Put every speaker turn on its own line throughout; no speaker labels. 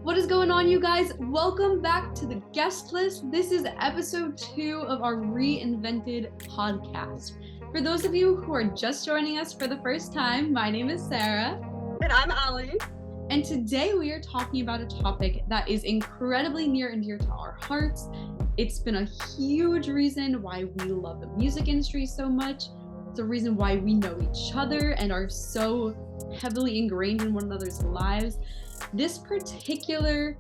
What is going on, you guys? Welcome back to the guest list. This is episode 2 of our reinvented podcast. For those of you who are just joining us for the first time, my name is Sarah.
And I'm Allie.
And today we are talking about a topic that is incredibly near and dear to our hearts. It's been a huge reason why we love the music industry so much. It's a reason why we know each other and are so heavily ingrained in one another's lives. This particular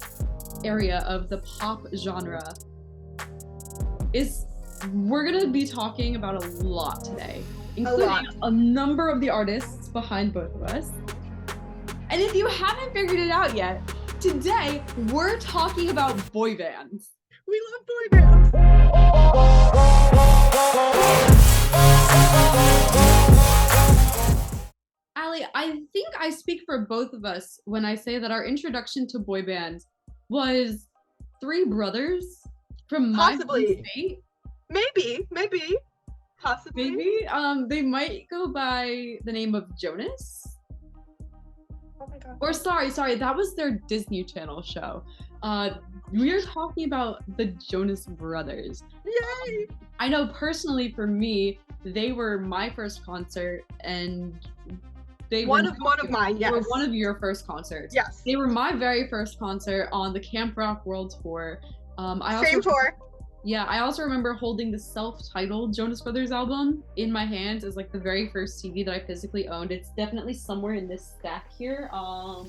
area of the pop genre we're gonna be talking about a lot today, including a number of the artists behind both of us. And if you haven't figured it out yet, today we're talking about boy bands.
We love boy bands.
Allie, I think I speak for both of us when I say that our introduction to boy bands was three brothers from my state.
Maybe. Possibly.
Maybe. They might go by the name of Jonas.
Oh my god.
Or sorry, that was their Disney Channel show. We are talking about the Jonas Brothers.
Yay!
I know personally for me, they were my first concert, and they
one of mine, yes.
They were one of your first concerts.
Yes.
They were my very first concert on the Camp Rock World Tour.
Same tour.
Yeah, I also remember holding the self-titled Jonas Brothers album in my hands as like the very first CD that I physically owned. It's definitely somewhere in this stack here.
I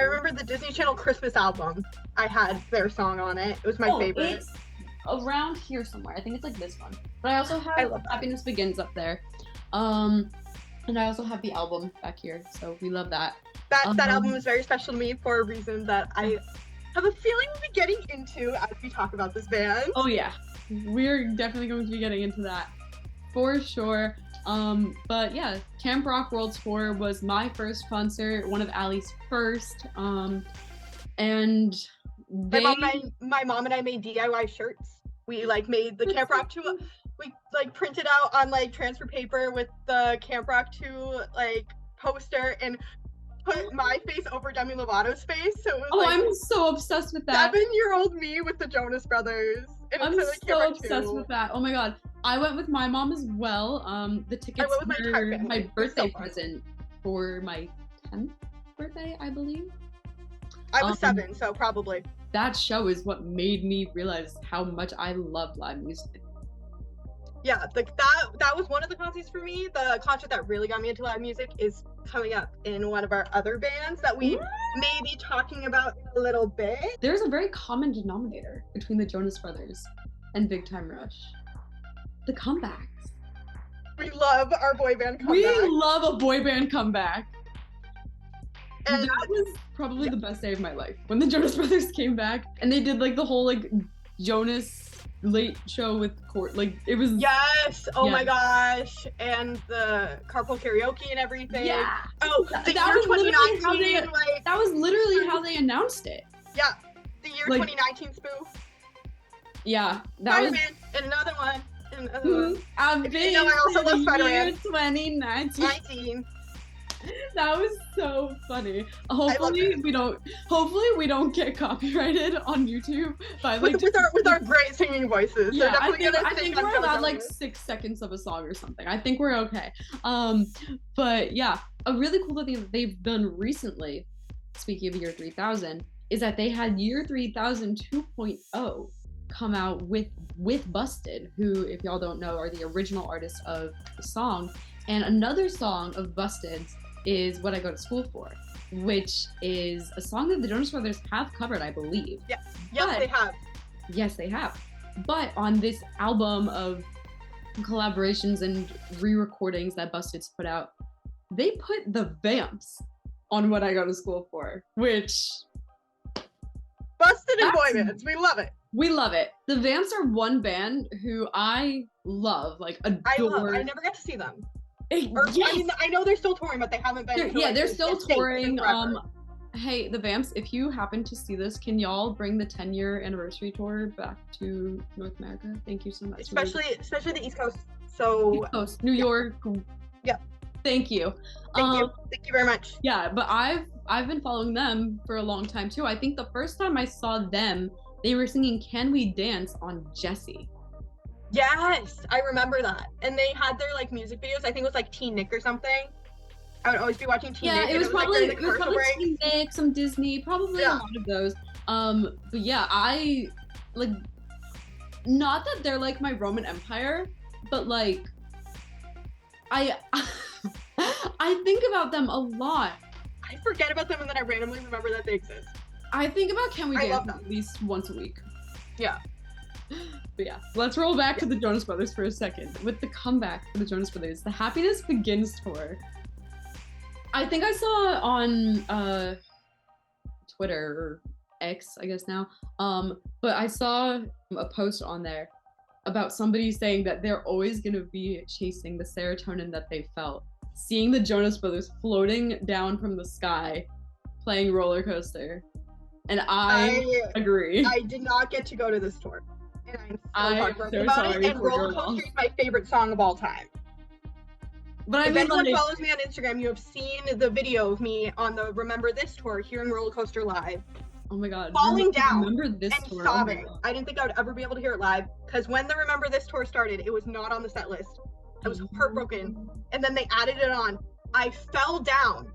remember the Disney Channel Christmas album. I had their song on it. It was my favorite.
It's around here somewhere. I think it's like this one. But I also have Happiness Begins up there. And I also have the album back here, so we love that.
That album is very special to me for a reason that I have a feeling we'll be getting into as we talk about this band.
Oh yeah, we're definitely going to be getting into that for sure. But yeah, Camp Rock World Tour was my first concert, one of Allie's first. And
my mom and I made DIY shirts. We made the Camp Rock 2. We printed out on transfer paper with the Camp Rock 2 poster and put my face over Demi Lovato's face. So it was
I'm so obsessed with that.
7-year-old me with the Jonas Brothers. And
I'm so obsessed with that. Oh my god. I went with my mom as well. The tickets were my birthday present for my 10th birthday, I believe.
I was 7, so probably.
That show is what made me realize how much I love live music.
Yeah, that was one of the concerts for me. The concert that really got me into live music is coming up in one of our other bands that we may be talking about in a little bit.
There's a very common denominator between the Jonas Brothers and Big Time Rush. The comebacks.
We love our boy band comeback.
We love a boy band comeback.
And
that was probably the best day of my life when the Jonas Brothers came back and they did the whole Jonas late show with Court. It was
my gosh, and the carpool karaoke and everything.
Yeah.
Oh, the year 2019.
That was literally how they announced it.
Yeah, the year 2019 spoof.
Yeah, that was.
Spider-Man, and another one. And another one.
I
also love Spider-Man.
2019. That was so funny. Hopefully we don't get copyrighted on YouTube by
with our great singing voices.
Yeah, I think we're allowed 6 seconds of a song or something. I think we're okay. But yeah, a really cool thing that they've done recently, speaking of year 3000, is that they had year 3000 2.0 come out with Busted, who, if y'all don't know, are the original artists of the song. And another song of Busted's is What I Go to School For, which is a song that the Jonas Brothers have covered, I believe.
Yeah. Yes, they have.
Yes, they have. But on this album of collaborations and re-recordings that Busted's put out, they put the Vamps on What I Go to School For, which...
Busted and boy bands. We love it.
We love it. The Vamps are one band who I love, adore.
I never got to see them.
Yes.
I know they're still touring, but they haven't been.
They're still touring. Hey, the Vamps, if you happen to see this, can y'all bring the 10-year anniversary tour back to North America? Thank you so much.
Especially the East Coast. So
East Coast, New York.
Yeah.
Thank you.
Thank you very much.
Yeah, but I've been following them for a long time too. I think the first time I saw them, they were singing "Can We Dance" on Jessie.
Yes, I remember that. And they had their like music videos. I think it was like Teen Nick or something. I would always be watching Teen Nick.
It was probably
break.
Teen Nick, some Disney, probably a lot of those. But yeah, I like, not that they're like my Roman Empire, but like I I think about them a lot.
I forget about them and then I randomly remember that they exist.
I think about Can We Dance at least once a week.
Yeah.
But yeah, let's roll back to the Jonas Brothers for a second. With the comeback for the Jonas Brothers, the Happiness Begins tour. I think I saw on Twitter or X, I guess now. But I saw a post on there about somebody saying that they're always gonna be chasing the serotonin that they felt, seeing the Jonas Brothers floating down from the sky, playing Roller Coaster. And I agree.
I did not get to go to this tour. And I'm so heartbroken about it. And Roller Coaster is my favorite song of all time.
But
if anyone follows me on Instagram, you have seen the video of me on the Remember This tour, hearing Roller Coaster live.
Oh my god.
Falling down
and
tour. Sobbing. I didn't think I would ever be able to hear it live, because when the Remember This tour started, it was not on the set list. I was heartbroken. And then they added it on. I fell down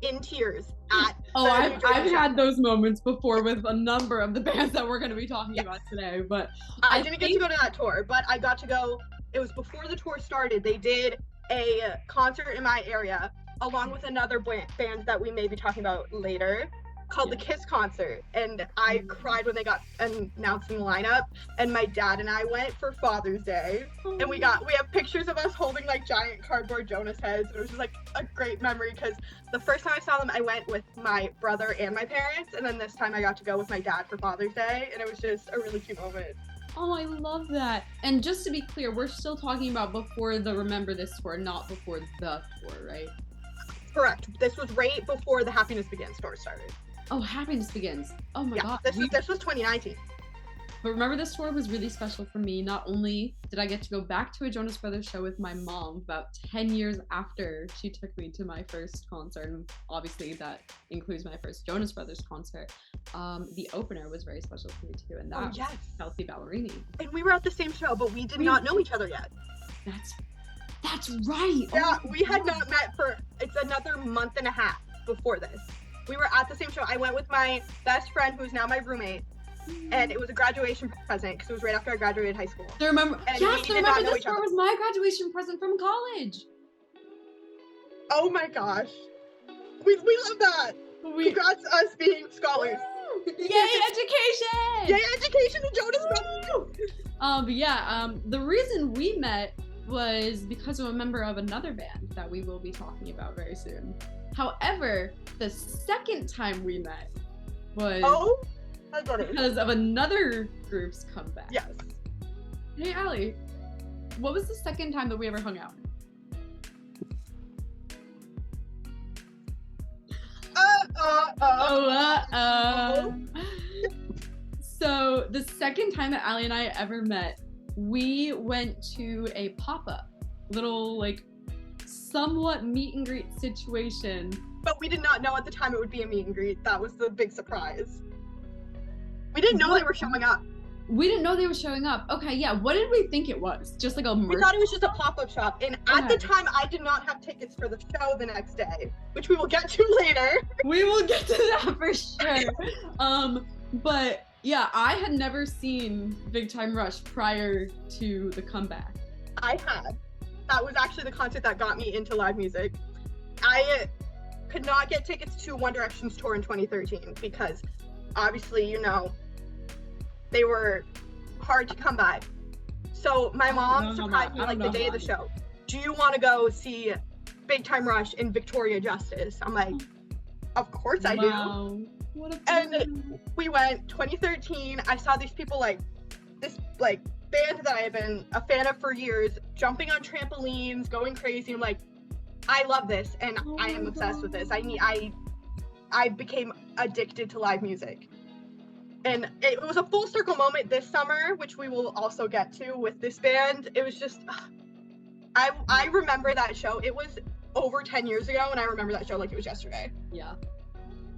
in tears at
I've had those moments before with a number of the bands that we're going to be talking about today, but
I didn't get to go to that tour, but I got to go. It was before the tour started. They did a concert in my area along with another band that we may be talking about later, called the Kiss concert, and I cried when they got announced in the lineup. And my dad and I went for Father's Day, and we have pictures of us holding like giant cardboard Jonas heads. It was just like a great memory, because the first time I saw them, I went with my brother and my parents, and then this time I got to go with my dad for Father's Day, and it was just a really cute moment.
Oh, I love that. And just to be clear, we're still talking about before the Remember This tour, not before the tour, right?
Correct. This was right before the Happiness Begins tour started.
Oh, Happiness Begins. Oh my god.
This was 2019.
But Remember This tour was really special for me. Not only did I get to go back to a Jonas Brothers show with my mom about 10 years after she took me to my first concert, and obviously that includes my first Jonas Brothers concert. The opener was very special for me too, and that was Kelsey Ballerini.
And we were at the same show, but we did not know each other yet.
That's right.
Yeah, we had not met it's another month and a half before this. We were at the same show. I went with my best friend, who's now my roommate, and it was a graduation present because it was right after I graduated high school.
I remember this tour was my graduation present from college.
Oh my gosh. We love that. Congrats us being scholars.
Yay, education!
Yay, education and Jonas Brothers!
The reason we met was because of a member of another band that we will be talking about very soon. However, the second time we met was because of another group's comeback.
Yes.
Hey, Allie, what was the second time that we ever hung out? So the second time that Allie and I ever met, we went to a pop-up, little like somewhat meet and greet situation.
But we did not know at the time it would be a meet and greet. That was the big surprise. We didn't know they were showing up.
We didn't know they were showing up. Okay, yeah. What did we think it was? Just like a merch?
We thought it was just a pop-up shop. And at the time, I did not have tickets for the show the next day, which we will get to later.
We will get to that for sure. But yeah, I had never seen Big Time Rush prior to the comeback.
I had. That was actually the concert that got me into live music. I could not get tickets to One Direction's tour in 2013 because obviously, you know, they were hard to come by. So my mom surprised me like the day of the show. Do you want to go see Big Time Rush in Victoria Justice? I'm like, of course I do.
What a
and we went 2013. I saw these people like this like band that I have been a fan of for years, jumping on trampolines, going crazy. I'm like, I love this and I am obsessed with this. I became addicted to live music. And it was a full circle moment this summer, which we will also get to with this band. It was just, I remember that show. It was over 10 years ago, and I remember that show like it was yesterday.
Yeah.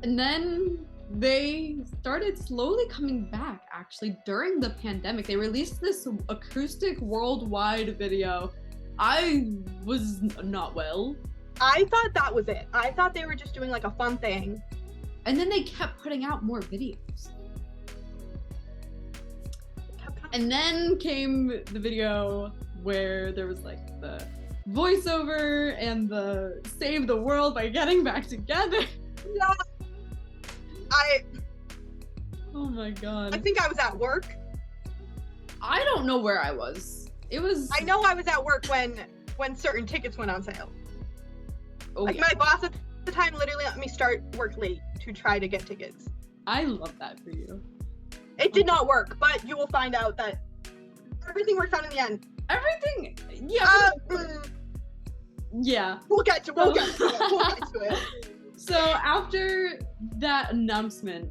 And then they started slowly coming back, actually, during the pandemic. They released this acoustic worldwide video. I was not well.
I thought that was it. I thought they were just doing like a fun thing.
And then they kept putting out more videos. And then came the video where there was like the voiceover and the save the world by getting back together.
Yeah.
Oh my god.
I think I was at work.
I don't know where I was. It was.
I know I was at work when certain tickets went on sale.
Oh,
like
yeah.
my boss at the time literally let me start work late to try to get tickets.
I love that for you.
It did not work, but you will find out that everything works out in the end.
Everything. Yeah. Yeah.
We'll get to it.
So after that announcement,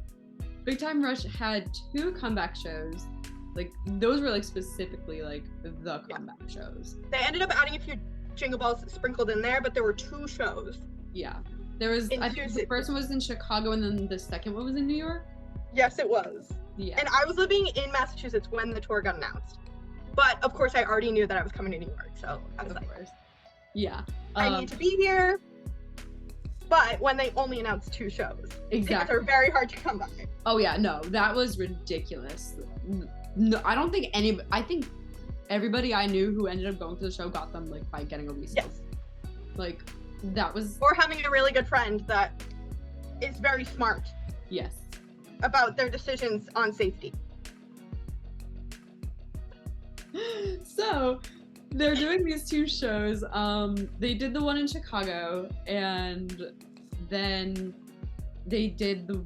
Big Time Rush had 2 comeback shows. Like those were like specifically like the comeback shows.
They ended up adding a few Jingle Balls sprinkled in there, but there were 2 shows.
Yeah. There was, I think the first one was in Chicago and then the second one was in New York.
Yes, it was.
Yeah.
And I was living in Massachusetts when the tour got announced. But of course I already knew that I was coming to New York, so I was like,
yeah.
I need to be here. But when they only announced 2 shows, tickets are very hard to come by.
Oh yeah, no, that was ridiculous. No, I don't think I think everybody I knew who ended up going to the show got them like by getting a resale.
Yes.
Like that was.
Or having a really good friend that is very smart.
Yes.
About their decisions on safety.
So they're doing these 2 shows. They did the one in Chicago, and then they did the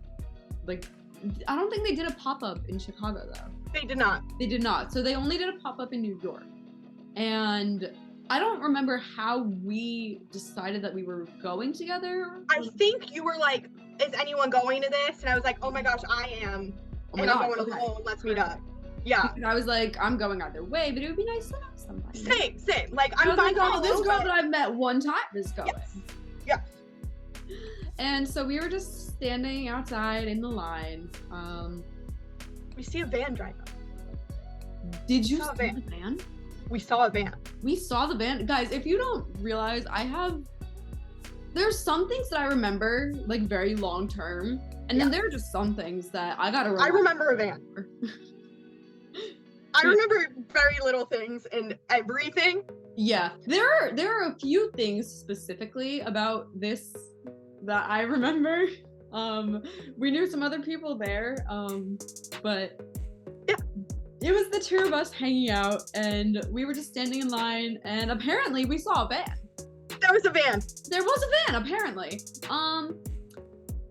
I don't think they did a pop-up in Chicago though.
They did not.
They did not. So they only did a pop-up in New York. And I don't remember how we decided that we were going together.
I think you were like, is anyone going to this? And I was like, oh my gosh, I am.
Oh
and I'm going alone. Let's meet up. Yeah.
And I was like, I'm going either way, but it would be nice to know somebody.
Same. Like, I'm fine
going.
Oh,
this girl that I've met one time is going.
Yes.
And so we were just standing outside in the line.
We see a van drive up.
Did you see the van?
We saw a van.
We saw the van. Guys, if you don't realize, there's some things that I remember, like, very long term. And then there are just some things that I gotta remember.
I remember a van. I remember very little things and everything.
Yeah. There are a few things specifically about this that I remember. We knew some other people there, but
yeah,
it was the 2 of us hanging out, and we were just standing in line, and apparently we saw a van.
There was a van.
There was a van, apparently.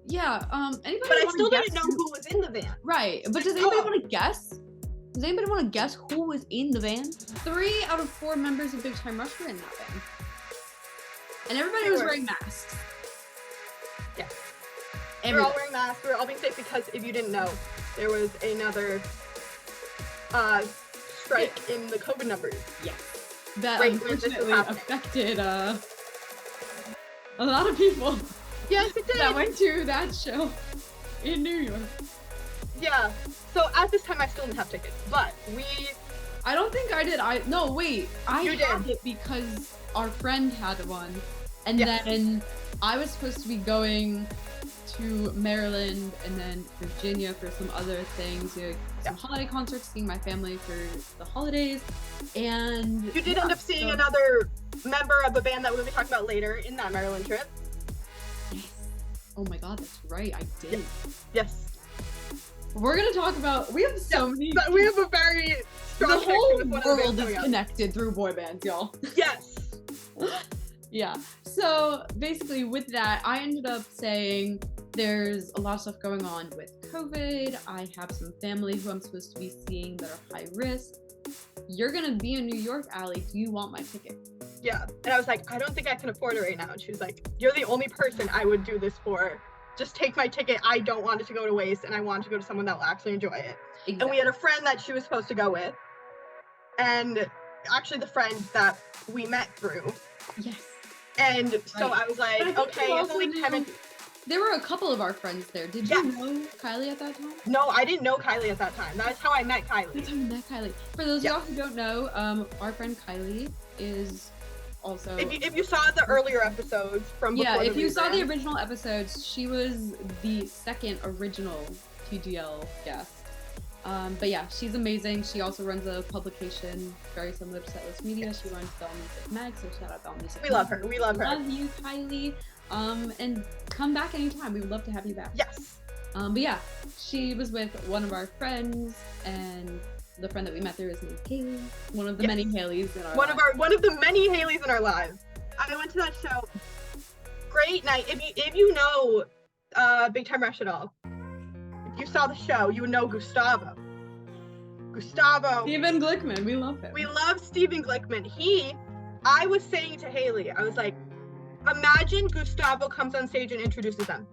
Yeah. Anybody?
But I still didn't know who was in the van.
Right. But does anybody want to guess? Does anybody want to guess who was in the van? 3 out of 4 members of Big Time Rush were in that van, and everybody was wearing masks.
Yeah. We were all wearing masks. We were all being safe because if you didn't know, there was another strike in the COVID numbers.
Yes. That unfortunately affected a lot of people.
Yes, it did.
That went to that show in New York.
Yeah. So at this time, I still didn't have tickets, but
I don't think I did. No, wait. I
had
it because our friend had one, and then I was supposed to be going to Maryland and then Virginia for some other things, some holiday concerts, seeing my family for the holidays, and
you did end up seeing another member of the band that we'll be talking about later in that Maryland trip.
Yes. Oh my god, that's right, I did.
Yes.
We're gonna talk about. We have so many.
We have a very strong.
The whole world is connected through boy bands, y'all.
Yes.
Yeah. So basically, with that, I ended up saying there's a lot of stuff going on with COVID. I have some family who I'm supposed to be seeing that are high risk. You're gonna be in New York, Allie. Do you want my ticket?
Yeah. And I was like, I don't think I can afford it right now. And she was like, you're the only person I would do this for. Just take my ticket. I don't want it to go to waste, and I want to go to someone that will actually enjoy it. Exactly. And we had a friend that she was supposed to go with, and actually the friend that we met through.
Yes.
And so I was like, okay, it's only 10 minutes.
There were a couple of our friends there. Did you know Kylie at that time?
No, I didn't know Kylie at that time. That's how I met Kylie.
That's how we met Kylie. For those of y'all who don't know, our friend Kylie is also...
If you saw the earlier episodes from before
yeah, if you saw the original episodes, she was the second original TGL guest. But yeah, she's amazing. She also runs a publication very similar to Setlist Media. She runs Bell Music Mag, so shout out Bell Music Mag.
Love her. We love her.
Love you, Kylie. And come back anytime. We would love to have you back.
Yes.
But yeah, she was with one of our friends, and the friend that we met there is named Haley. One of the many Haleys in our lives.
One of the many Haleys in our lives. I went to that show. Great night. If you know Big Time Rush at all, if you saw the show, you would know Gustavo.
Steven Glickman. We love him.
We love Steven Glickman. I was saying to Haley, I was like, imagine Gustavo comes on stage and introduces them.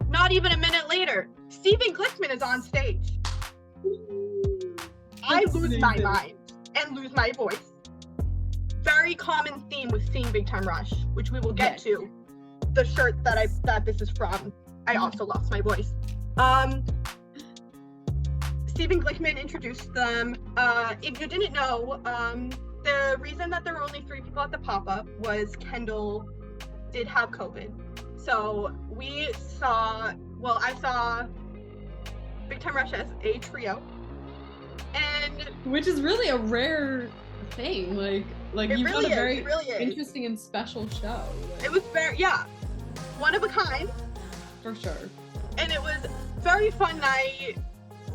Not even a minute later, Steven Glickman is on stage. I lose my mind and lose my voice. Very common theme with seeing Big Time Rush, which we will get to. The shirt that this is from. I also lost my voice. Steven Glickman introduced them. If you didn't know, the reason that there were only 3 people at the pop-up was Kendall did have COVID. So I saw Big Time Rush as a trio. And
which is really a rare thing. Like you've got a very interesting and special show.
It was one of a kind.
For sure.
And it was very fun night.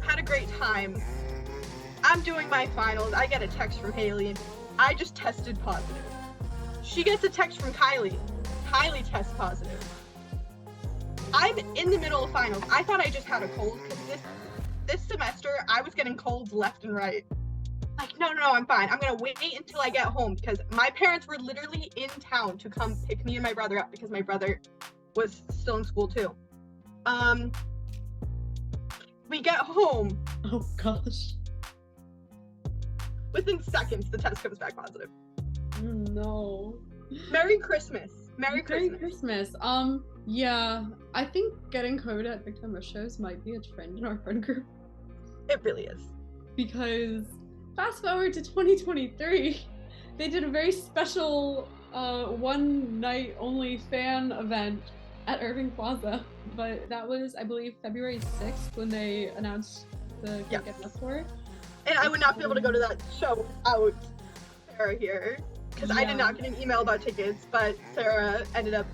Had a great time. I'm doing my finals. I get a text from Haley. I just tested positive. She gets a text from Kylie. Kylie tests positive. I'm in the middle of finals. I thought I just had a cold because this semester I was getting colds left and right. Like, no, I'm fine. I'm gonna wait until I get home because my parents were literally in town to come pick me and my brother up because my brother was still in school too. We get home.
Oh gosh.
Within seconds, the test comes back positive.
No.
Merry Christmas. Merry
Christmas. Yeah, I think getting COVID at Big Time Rush shows might be a trend in our friend group.
It really is.
Because fast forward to 2023, they did a very special one night only fan event at Irving Plaza. But that was, I believe, February 6th when they announced the Get Enough tour.
And I would not be able to go to that show without Sarah here. Because I did not get an email about tickets, but Sarah ended up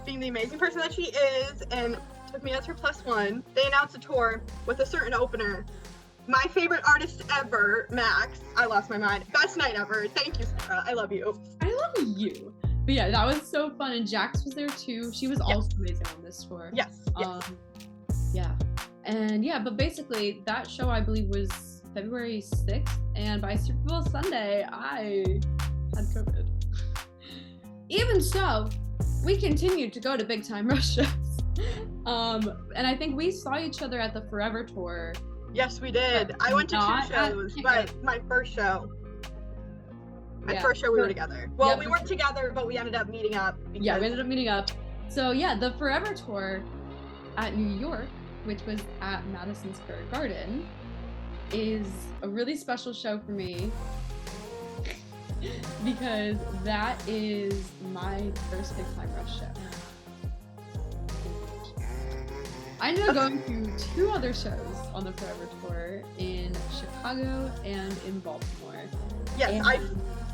being the amazing person that she is and took me as her +1. They announced a tour with a certain opener. My favorite artist ever, Max. I lost my mind. Best night ever. Thank you, Sarah. I love you.
I love you. But yeah, that was so fun. And Jax was there too. She was also amazing on this tour.
Yes.
Yeah. And yeah, but basically that show I believe was February 6th. And by Super Bowl Sunday, I had COVID. Even so, we continued to go to Big Time Rush shows. And I think we saw each other at the Forever tour.
Yes, we did. I went to 2 shows, but my first show. My first show we were together. Well, we weren't together, but we ended up meeting up.
Yeah, we ended up meeting up. So yeah, the Forever tour at New York, which was at Madison Square Garden, is a really special show for me because that is my first Big Time Rush show. I ended up going to 2 other shows on the Forever tour in Chicago and in Baltimore.
Yes, I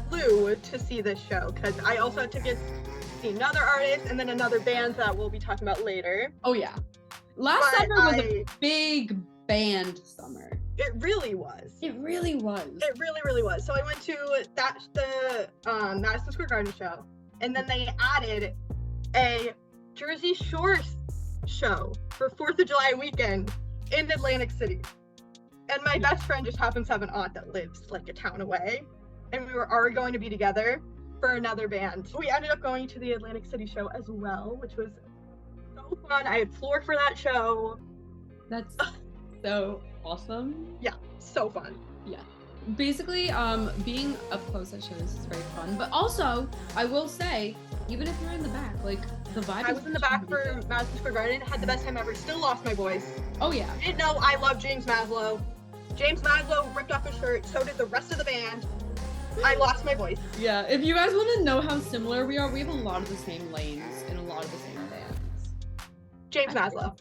flew to see this show because I also had tickets to see another artist and then another band that we'll be talking about later.
Oh yeah. Last summer was a big band summer.
It really was.
It really was.
It really, really was. So I went to the Madison Square Garden show, and then they added a Jersey Shore show for 4th of July weekend in Atlantic City. And my best friend just happens to have an aunt that lives like a town away, and we were already going to be together for another band. We ended up going to the Atlantic City show as well, which was so fun. I had floor for that show.
That's so awesome.
Yeah, so fun.
Yeah. Basically, being up close at shows is very fun. But also, I will say, Even if you're in the back, like the vibe.
I was in the back for Madison Square Garden, had the best time ever, still lost my voice.
Oh yeah.
Didn't know I love James Maslow. James Maslow ripped off his shirt, so did the rest of the band. I lost my voice.
Yeah, if you guys want to know how similar we are, we have a lot of the same lanes in a lot of the same bands.
James Maslow.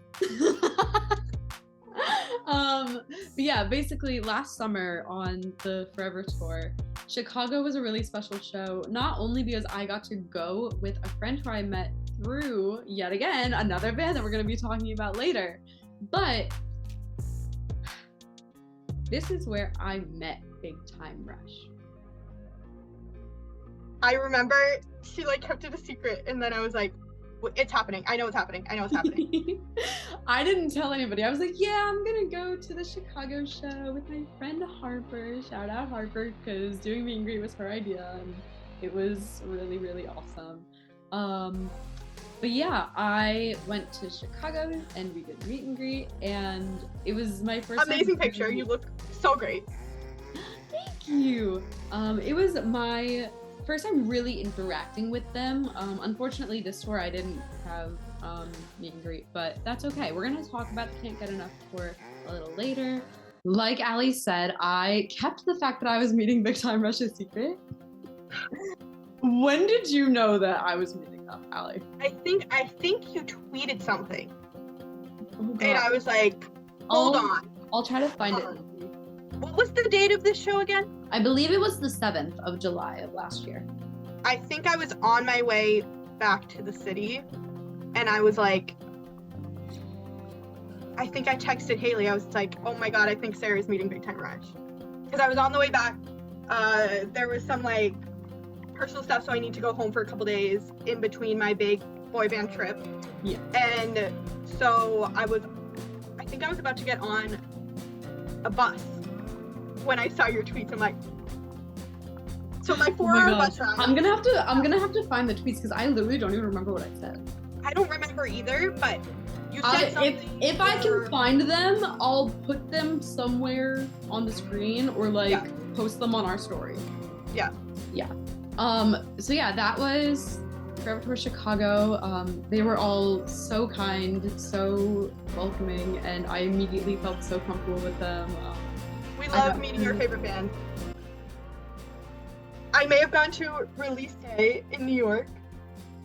But yeah, basically last summer on the Forever tour, Chicago was a really special show, not only because I got to go with a friend who I met through, yet again, another band that we're going to be talking about later, but this is where I met Big Time Rush.
I remember she like kept it a secret, and then I was like, it's happening. I know it's happening. I know it's happening.
I didn't tell anybody. I was like, yeah, I'm gonna go to the Chicago show with my friend Harper. Shout out Harper, because doing meet and greet was her idea, and it was really, really awesome. But yeah, I went to Chicago and we did meet and greet, and it was my first
amazing picture. You look so great.
Thank you. It was my first time really interacting with them. Unfortunately, this tour I didn't have meet and greet, but that's okay. We're gonna talk about the Can't Get Enough tour a little later. Like Allie said, I kept the fact that I was meeting Big Time Rush a secret. When did you know that I was meeting up, Allie?
I think you tweeted something,
Oh,
and I was like, hold on.
I'll try to find it.
What was the date of this show again?
I believe it was the 7th of July of last year.
I think I was on my way back to the city, and I was like, I think I texted Haley. I was like, oh my god, I think Sarah's meeting Big Time Rush. Because I was on the way back. There was some like personal stuff, so I need to go home for a couple days in between my big boy band trip.
Yeah.
And so I think I was about to get on a bus when I saw your tweets. I'm like, so my 4-hour bus ride.
I'm gonna have to find the tweets because I literally don't even remember what I said.
I don't remember either, but you said something.
If I can find them, I'll put them somewhere on the screen or like post them on our story.
Yeah.
Yeah. So yeah, that was Forever Tour Chicago. They were all so kind, so welcoming, and I immediately felt so comfortable with them.
We love meeting your favorite band. I may have gone to release day in New York.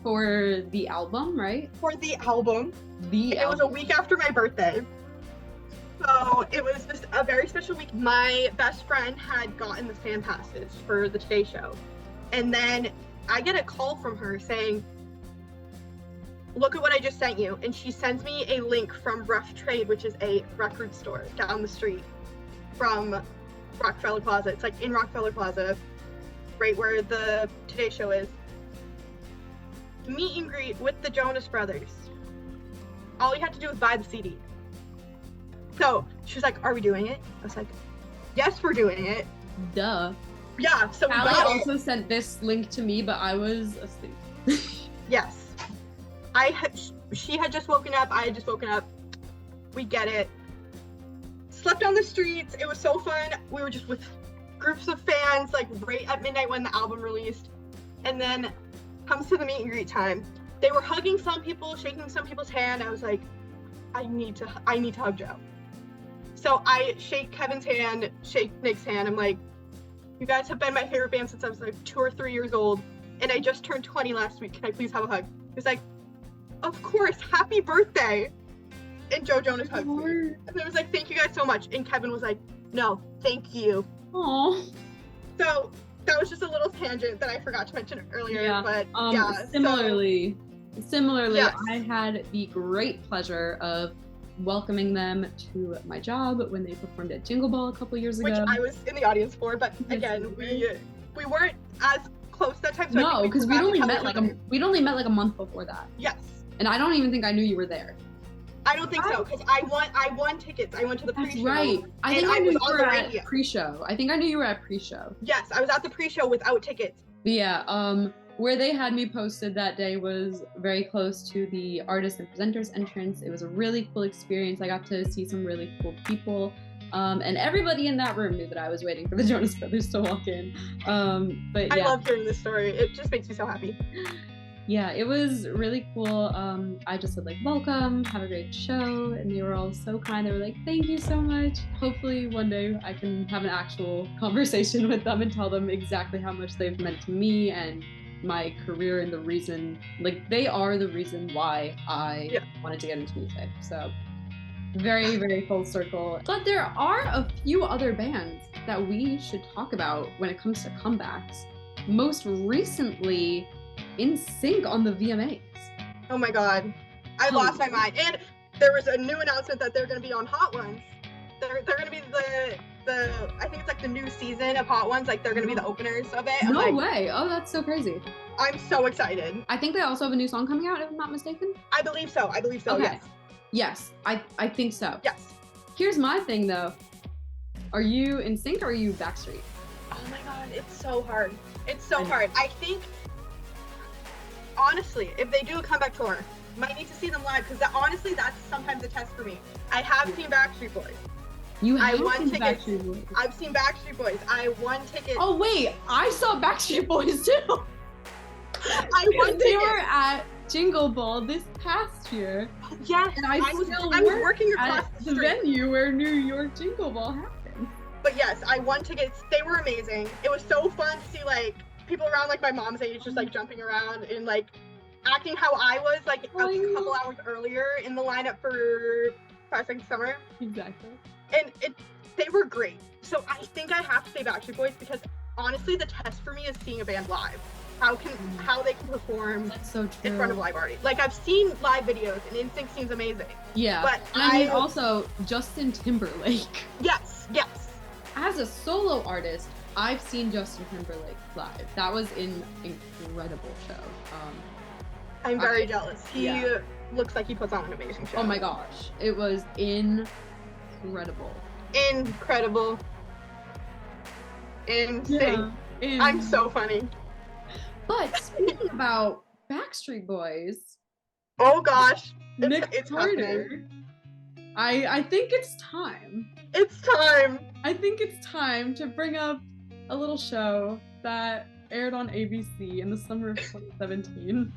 For the album, right?
For the album. It was a week after my birthday. So it was just a very special week. My best friend had gotten the fan passes for the Today Show. And then I get a call from her saying, look at what I just sent you. And she sends me a link from Rough Trade, which is a record store down the street from Rockefeller Plaza. It's like in Rockefeller Plaza, right where the Today Show is. Meet and greet with the Jonas Brothers. All you had to do was buy the CD. So she was like, are we doing it? I was like, yes, we're doing it.
Duh.
Yeah, so we
Allie
got
also sent this link to me, but I was asleep.
Yes. She had just woken up, I had just woken up. We get it. Slept on the streets, it was so fun. We were just with groups of fans, like right at midnight when the album released. And then comes to the meet and greet time. They were hugging some people, shaking some people's hand. I was like, I need to hug Joe. So I shake Kevin's hand, shake Nick's hand. I'm like, you guys have been my favorite band since I was like 2 or 3 years old, and I just turned 20 last week. Can I please have a hug? He was like, of course, happy birthday. And Joe Jonas hugged me. And I was like, thank you guys so much. And Kevin was like, no, thank you.
Aww.
So that was just a little tangent that I forgot to mention earlier.
Yeah.
But
Similarly,
yes.
I had the great pleasure of welcoming them to my job when they performed at Jingle Ball a couple years ago.
Which I was in the audience for, but again, we weren't as close that time. So
no, because we'd only met like a month before that.
Yes.
And I don't even think I knew you were there.
I don't think so, because I won tickets. I went to the pre-show.
That's right. I think I knew you were at pre-show. I think I knew you were at pre-show.
Yes, I was at the pre-show without tickets.
But yeah, where they had me posted that day was very close to the artists and presenters entrance. It was a really cool experience. I got to see some really cool people. And everybody in that room knew that I was waiting for the Jonas Brothers to walk in. But yeah.
I love hearing this story. It just makes me so happy.
Yeah, it was really cool. I just said like, welcome, have a great show. And they were all so kind. They were like, thank you so much. Hopefully one day I can have an actual conversation with them and tell them exactly how much they've meant to me and my career and the reason, like they are the reason why I wanted to get into music. So very, very full circle. But there are a few other bands that we should talk about when it comes to comebacks. Most recently, NSYNC on the VMAs.
Oh my god. I lost my mind. And there was a new announcement that they're going to be on Hot Ones. They're going to be the I think it's like the new season of Hot Ones. Like they're going to be the openers of it.
No way. Oh, that's so crazy.
I'm so excited.
I think they also have a new song coming out, if I'm not mistaken.
I believe so.
Okay. Yes, I think so.
Yes.
Here's my thing though. Are you NSYNC or are you Backstreet?
Oh my god, it's so hard. It's so hard. I think, honestly, if they do a comeback tour, might need to see them live because honestly, that's sometimes a test for me. I have seen Backstreet Boys.
You have
seen
Backstreet Boys?
I've seen Backstreet Boys. I won tickets.
Oh wait, I saw Backstreet Boys too.
I won tickets.
They were at Jingle Ball this past year.
Yeah,
and I was
working across
the venue where New York Jingle Ball happened.
But yes, I won tickets. They were amazing. It was so fun to see like people around like my mom's age just like jumping around and like acting how I was like a couple hours earlier in the lineup for 5 Seconds Summer.
Exactly.
And they were great. So I think I have to say Backstreet Boys because honestly the test for me is seeing a band live. How they can perform in front of live artists. Like I've seen live videos and NSYNC seems amazing.
Yeah. But I mean also Justin Timberlake.
Yes.
As a solo artist, I've seen Justin Timberlake live. That was an incredible show.
I'm very jealous. He looks like he puts on an amazing show.
Oh my gosh. It was incredible.
Insane. Yeah. I'm so funny.
But speaking about Backstreet Boys.
Oh gosh.
Nick Carter. I think it's time.
It's time.
I think it's time to bring up a little show that aired on ABC in the summer of 2017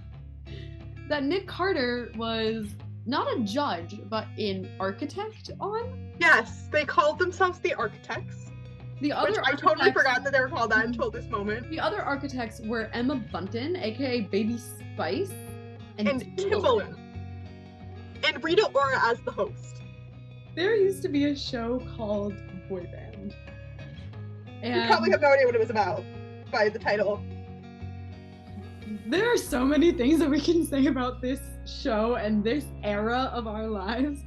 that Nick Carter was not a judge, but an architect on.
Yes, they called themselves the Architects. Which I totally forgot that they were called that until this moment.
The other architects were Emma Bunton, aka Baby Spice, and
Timbaland. And Rita Ora as the host.
There used to be a show called Boy Band. And
you probably have no idea what it was about by the title.
There are so many things that we can say about this show and this era of our lives.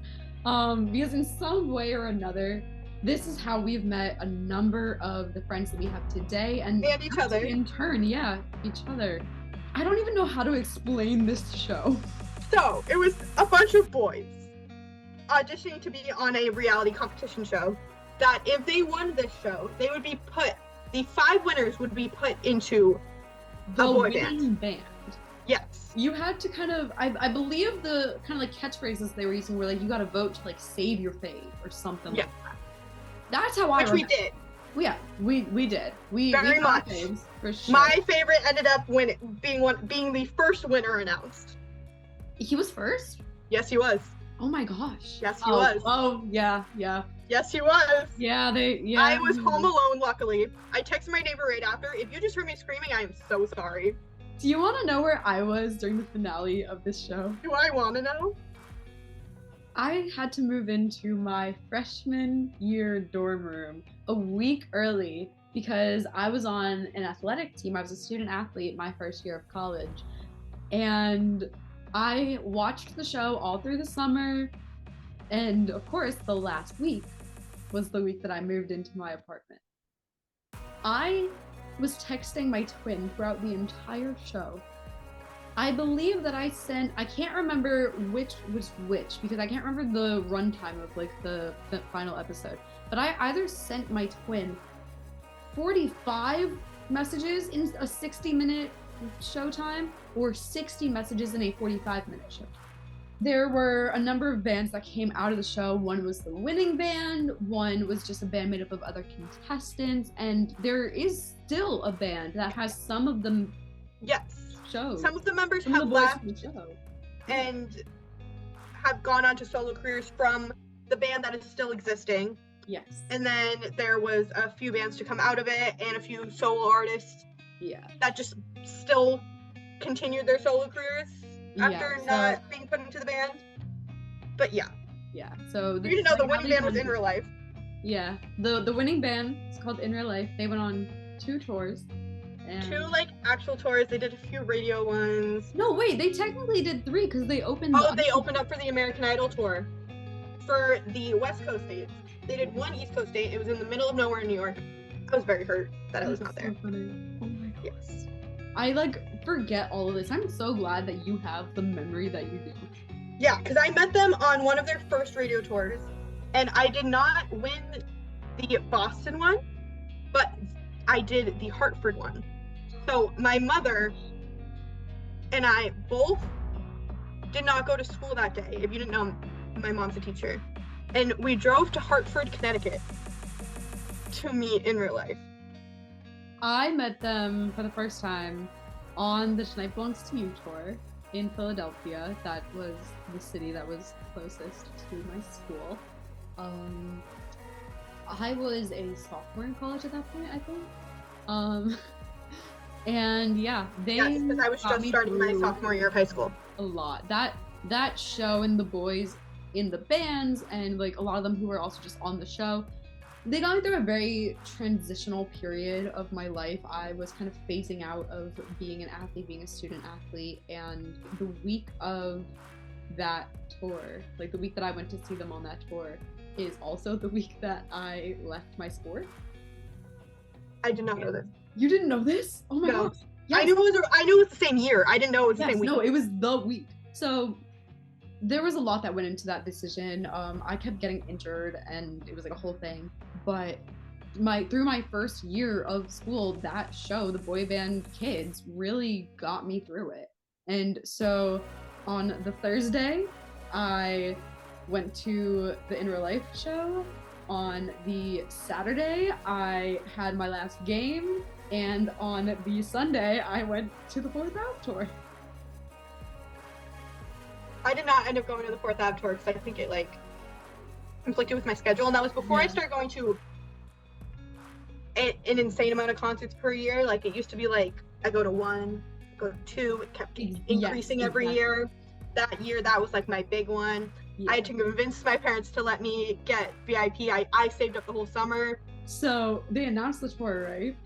Because in some way or another, this is how we've met a number of the friends that we have today and
each other.
In turn, each other. I don't even know how to explain this show.
So, it was a bunch of boys auditioning to be on a reality competition show that if they won this show, they would be the 5 winners would be put into the boy band. Yes.
You had to kind of, I believe the kind of like catchphrases they were using were like, you gotta vote to like save your fave or something like that. That's how I
we did.
Yeah, we did. We
very much.
Faves, for sure.
My favorite ended up being the first winner announced.
He was first?
Yes, he was.
Oh my gosh.
Yes, he was.
Oh, yeah.
Yes, he was.
Yeah,
I was home alone, luckily. I texted my neighbor right after. If you just heard me screaming, I am so sorry.
Do you want to know where I was during the finale of this show?
Do I want to know?
I had to move into my freshman year dorm room a week early because I was on an athletic team. I was a student athlete my first year of college. And I watched the show all through the summer, and of course, the last week was the week that I moved into my apartment. I was texting my twin throughout the entire show. I believe that I can't remember which was which, because I can't remember the runtime of like the final episode, but I either sent my twin 45 messages in a 60-minute showtime or 60 messages in a 45-minute show. There were a number of bands that came out of the show. One was the winning band, one was just a band made up of other contestants, and there is still a band that has some of the show.
Some of the members
Some of
have
the boys
left
from the show.
and have gone on to solo careers from the band that is still existing.
Yes.
And then there was a few bands to come out of it and a few solo artists.
Yeah.
That just still continued their solo careers after not being put into the band. But yeah.
Yeah. So
you didn't know the winning band was In Real Life.
Yeah. The winning band is called In Real Life. They went on 2 tours. And...
2 like actual tours. They did a few radio ones.
No, wait, they technically did 3 because they opened.
They opened up for the American Idol tour for the West Coast dates. They did 1 East Coast date. It was in the middle of nowhere in New York. I was very hurt that I was not there.
So funny. Oh my God.
Yes.
I like forget all of this. I'm so glad that you have the memory that you do.
Yeah, because I met them on one of their first radio tours, and I did not win the Boston one, but I did the Hartford one. So my mother and I both did not go to school that day. If you didn't know, my mom's a teacher. And we drove to Hartford, Connecticut to meet In Real Life.
I met them for the first time on the Tonight Belongs to You tour in Philadelphia. That was the city that was closest to my school. I was a sophomore in college at that point, I think. And yeah,
yes, because I was just starting my sophomore year of high school.
A lot. That show and the boys in the bands and like a lot of them who were also just on the show, they got me through a very transitional period of my life. I was kind of phasing out of being an athlete, being a student athlete, and the week of that tour, like the week that I went to see them on that tour, is also the week that I left my sport.
I did not know this.
You didn't know this? Oh my gosh.
Yes. I knew it was the same year. I didn't know it was the same week.
No, it was the week. So there was a lot that went into that decision. I kept getting injured and it was like a whole thing. But through my first year of school, that show, the boy band Kids, really got me through it. And so on the Thursday, I went to the In Real Life show. On the Saturday, I had my last game. And on the Sunday, I went to the 4th Ave tour.
I did not end up going to the 4th Ave tour because I think it like conflicted with my schedule, and that was before I started going to an insane amount of concerts per year. Like it used to be like I go to 1, go to 2. It kept increasing every year. That year, that was like my big one. Yeah. I had to convince my parents to let me get VIP. I saved up the whole summer.
So they announced the tour, right?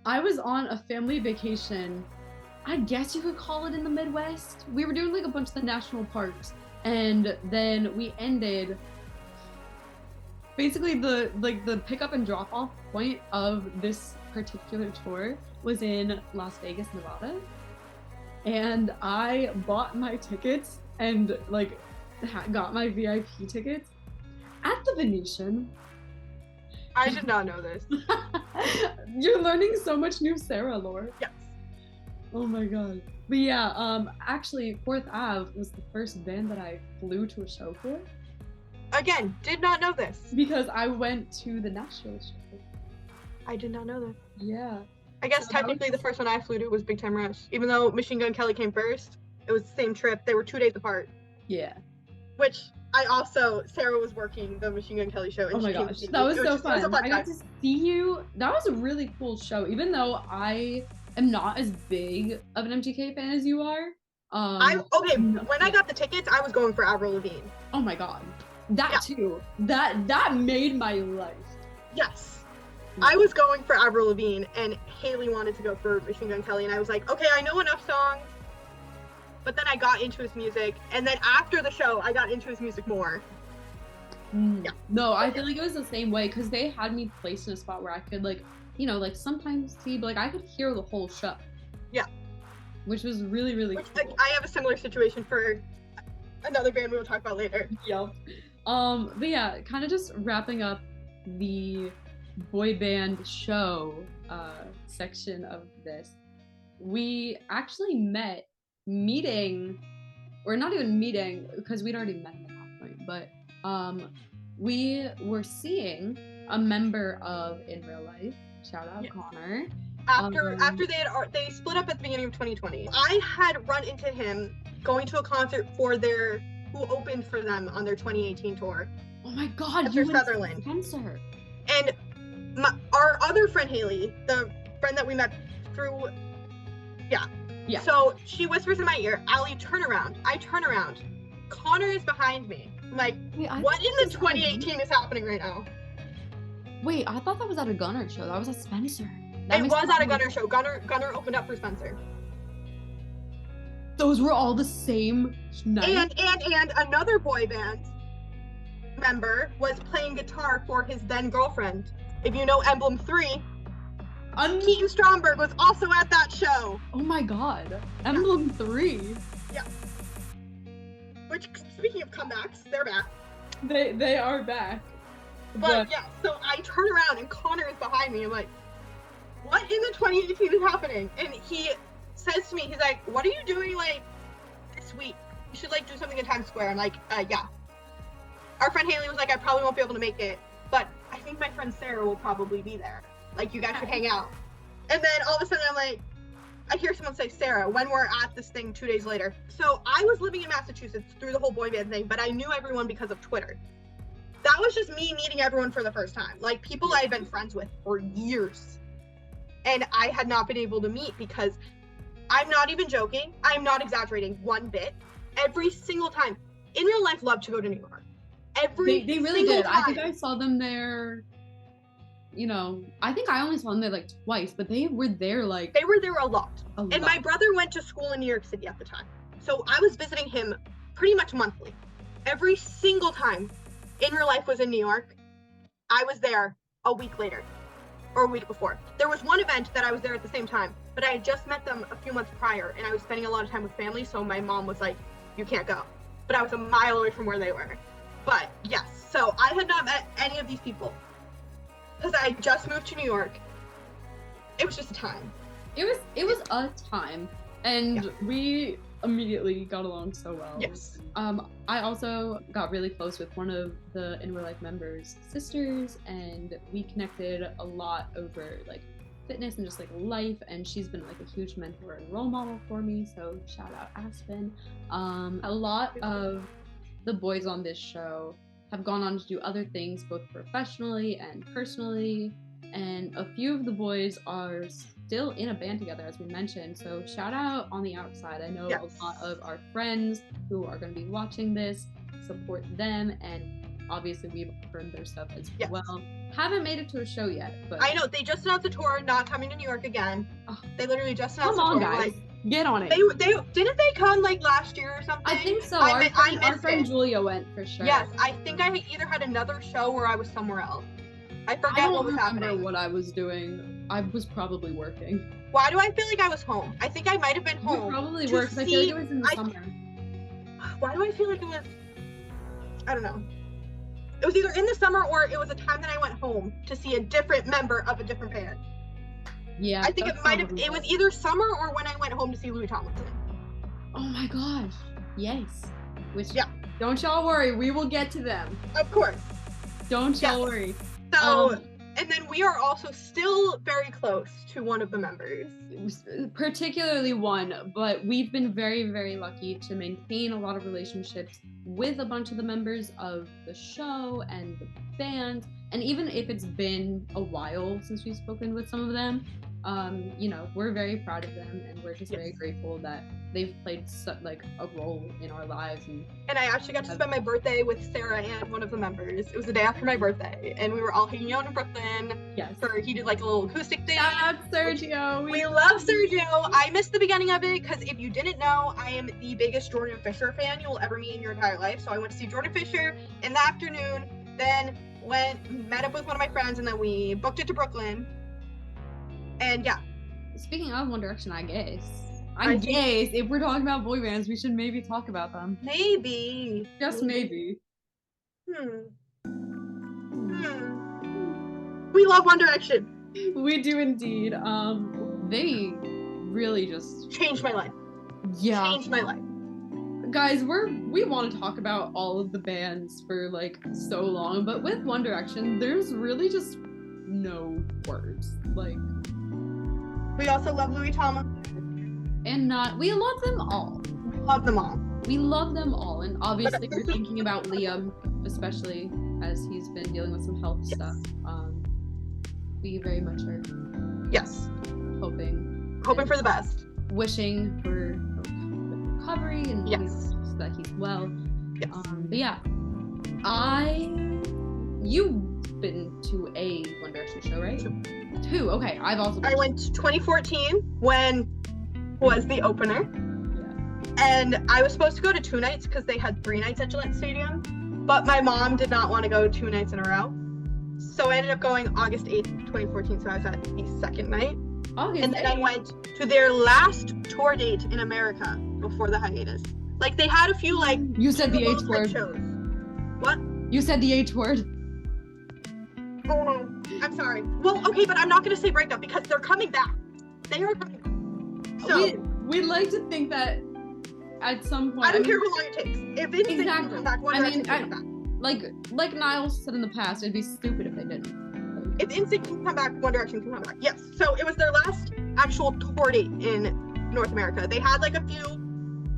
I was on a family vacation, I guess you could call it, in the Midwest. We were doing like a bunch of the national parks, and then we ended basically the pickup and drop off point of this particular tour was in Las Vegas, Nevada. And I bought my tickets and like got my VIP tickets at the Venetian.
I did not know this.
You're learning so much new Sarah lore.
Yes.
Oh my god. But yeah, actually 4th Ave was the first band that I flew to a show for.
Again, did not know this.
Because I went to the Nashville show.
I did not know that.
Yeah.
I guess technically the first one I flew to was Big Time Rush. Even though Machine Gun Kelly came first, it was the same trip. They were 2 days apart.
Yeah.
Which Sarah was working the Machine Gun Kelly show. And
oh my gosh, that was so fun. I got to see you. That was a really cool show, even though I am not as big of an MGK fan as you are.
When I got the tickets, I was going for Avril Lavigne.
Oh my god. That too. That made my life.
Yes. I was going for Avril Lavigne, and Haley wanted to go for Machine Gun Kelly, and I was like, okay, I know enough songs. But then I got into his music, and then after the show, I got into his music more.
Yeah. No, I feel like it was the same way, because they had me placed in a spot where I could, like, you know, like sometimes see, but like I could hear the whole show.
Yeah.
Which was really, really cool.
Like, I have a similar situation for another band we will talk about later.
Yep. But yeah, kind of just wrapping up the boy band show section of this. We actually or not even meeting, because we'd already met at that point, but we were seeing a member of In Real Life, shout out Connor,
After they split up at the beginning of 2020. I had run into him going to a concert who opened for them on their 2018 tour.
Oh my God,
Spencer Sutherland.
Spencer.
And our other friend Haley, the friend that we met through, yeah. So she whispers in my ear, Allie, turn around. I turn around. Connor is behind me. I'm like, wait, what in the 2018 is happening right now?
Wait, I thought that was at a Gunner show. That was at Spencer.
It was at a Gunner show. Gunner opened up for Spencer.
Those were all the same night.
And another boy band member was playing guitar for his then girlfriend. If you know Emblem 3, Keaton Stromberg was also at that show.
Oh my God, Emblem 3.
Yeah. Which, speaking of comebacks, they're back.
They are back.
But yeah, so I turn around and Connor is behind me. I'm like, what in the 2018 is happening? And he says to me, he's like, what are you doing like this week? You should like do something in Times Square. I'm like, yeah. Our friend Haley was like, I probably won't be able to make it, but I think my friend Sarah will probably be there. Like, you guys should hang out. And then all of a sudden I'm like, I hear someone say Sarah when we're at this thing 2 days later. So I was living in Massachusetts through the whole boy band thing, but I knew everyone because of Twitter. That was just me meeting everyone for the first time. Like, people I had been friends with for years. And I had not been able to meet because I'm not even joking. I'm not exaggerating one bit. Every single time. In real life, love to go to New York.
They really did.
Time.
I think I saw them there. You know, I think I only saw them there like twice, but they were there like...
They were there a lot. And my brother went to school in New York City at the time. So I was visiting him pretty much monthly. Every single time In Real Life was in New York, I was there a week later or a week before. There was one event that I was there at the same time, but I had just met them a few months prior and I was spending a lot of time with family, so my mom was like, you can't go. But I was a mile away from where they were. But yes, so I had not met any of these people because I just moved to New York. It was just a time.
It was a time, and we immediately got along so well.
Yes.
I also got really close with one of the In Real Life members' sisters, and we connected a lot over like fitness and just like life, and she's been like a huge mentor and role model for me, so shout out Aspen. A lot of the boys on this show have gone on to do other things both professionally and personally, and a few of the boys are still in a band together, as we mentioned, so shout out On the Outside. I know a lot of our friends who are going to be watching this, support them, and obviously we've heard their stuff as well. Haven't made it to a show yet, but
I know they just announced a tour, not coming to New York again. They literally just announced
come on,
a tour.
guys,
like,
get on it.
They didn't they come like last year or something?
I think so.
I
Our friend Julia went for sure.
Yes, I think I either had another show or I was somewhere else. I forget what was happening.
I don't remember what I was doing. I was probably working.
Why do I feel like I was home? I think I might have been home.
You probably were, because I feel like it was in the summer.
Why do I feel like it was... I don't know. It was either in the summer or it was a time that I went home to see a different member of a different band.
Yeah,
I think it was either summer or when I went home to see Louis Tomlinson.
Oh my gosh. Yes. Which, don't y'all worry, we will get to them.
Of course.
Don't y'all worry.
So, and then we are also still very close to one of the members.
Particularly one, but we've been very, very lucky to maintain a lot of relationships with a bunch of the members of the show and the band. And even if it's been a while since we've spoken with some of them, you know, we're very proud of them, and we're just very grateful that they've played like a role in our lives. And
I actually got to spend my birthday with Sarah and one of the members. It was the day after my birthday, and we were all hanging out in Brooklyn.
Yes.
He did like a little acoustic thing.
Shout out Sergio.
We love Sergio. I missed the beginning of it because if you didn't know, I am the biggest Jordan Fisher fan you will ever meet in your entire life. So I went to see Jordan Fisher in the afternoon, then met up with one of my friends, and then we booked it to Brooklyn. And yeah.
Speaking of One Direction, I guess if we're talking about boy bands, we should maybe talk about them.
Maybe.
Just maybe.
We love One Direction.
We do indeed. They really just
changed my life.
Yeah.
Changed my life.
Guys, we want to talk about all of the bands for like so long, but with One Direction, there's really just no words. Like,
We also love Louis Thomas.
And we love them all.
We love them all.
We love them all. And obviously we're thinking about Liam, especially as he's been dealing with some health stuff. We very much are hoping for the best. Wishing for recovery and that he's well.
Yes.
But yeah, you've been to a One Direction show, right? Two. Okay, I
went 2014 when was the opener. And I was supposed to go to 2 nights because they had 3 nights at Gillette Stadium, but my mom did not want to go 2 nights in a row. So I ended up going August 8th, 2014, so I was at the 2nd night. And then I went to their last tour date in America before the hiatus. Like, they had a few, like...
You said the H word.
Shows. What?
You said the H word.
Oh, no. I'm sorry. Well, okay, but I'm not going to say breakup because they're coming back. They are coming back. So...
We'd like to think that at some point...
I don't care how long it takes. If it's can come back, One Direction can come back.
Like Niles said in the past, it'd be stupid if they didn't.
If NSYNC can come back, One Direction can come back. Yes. So it was their last actual tour date in North America. They had like a few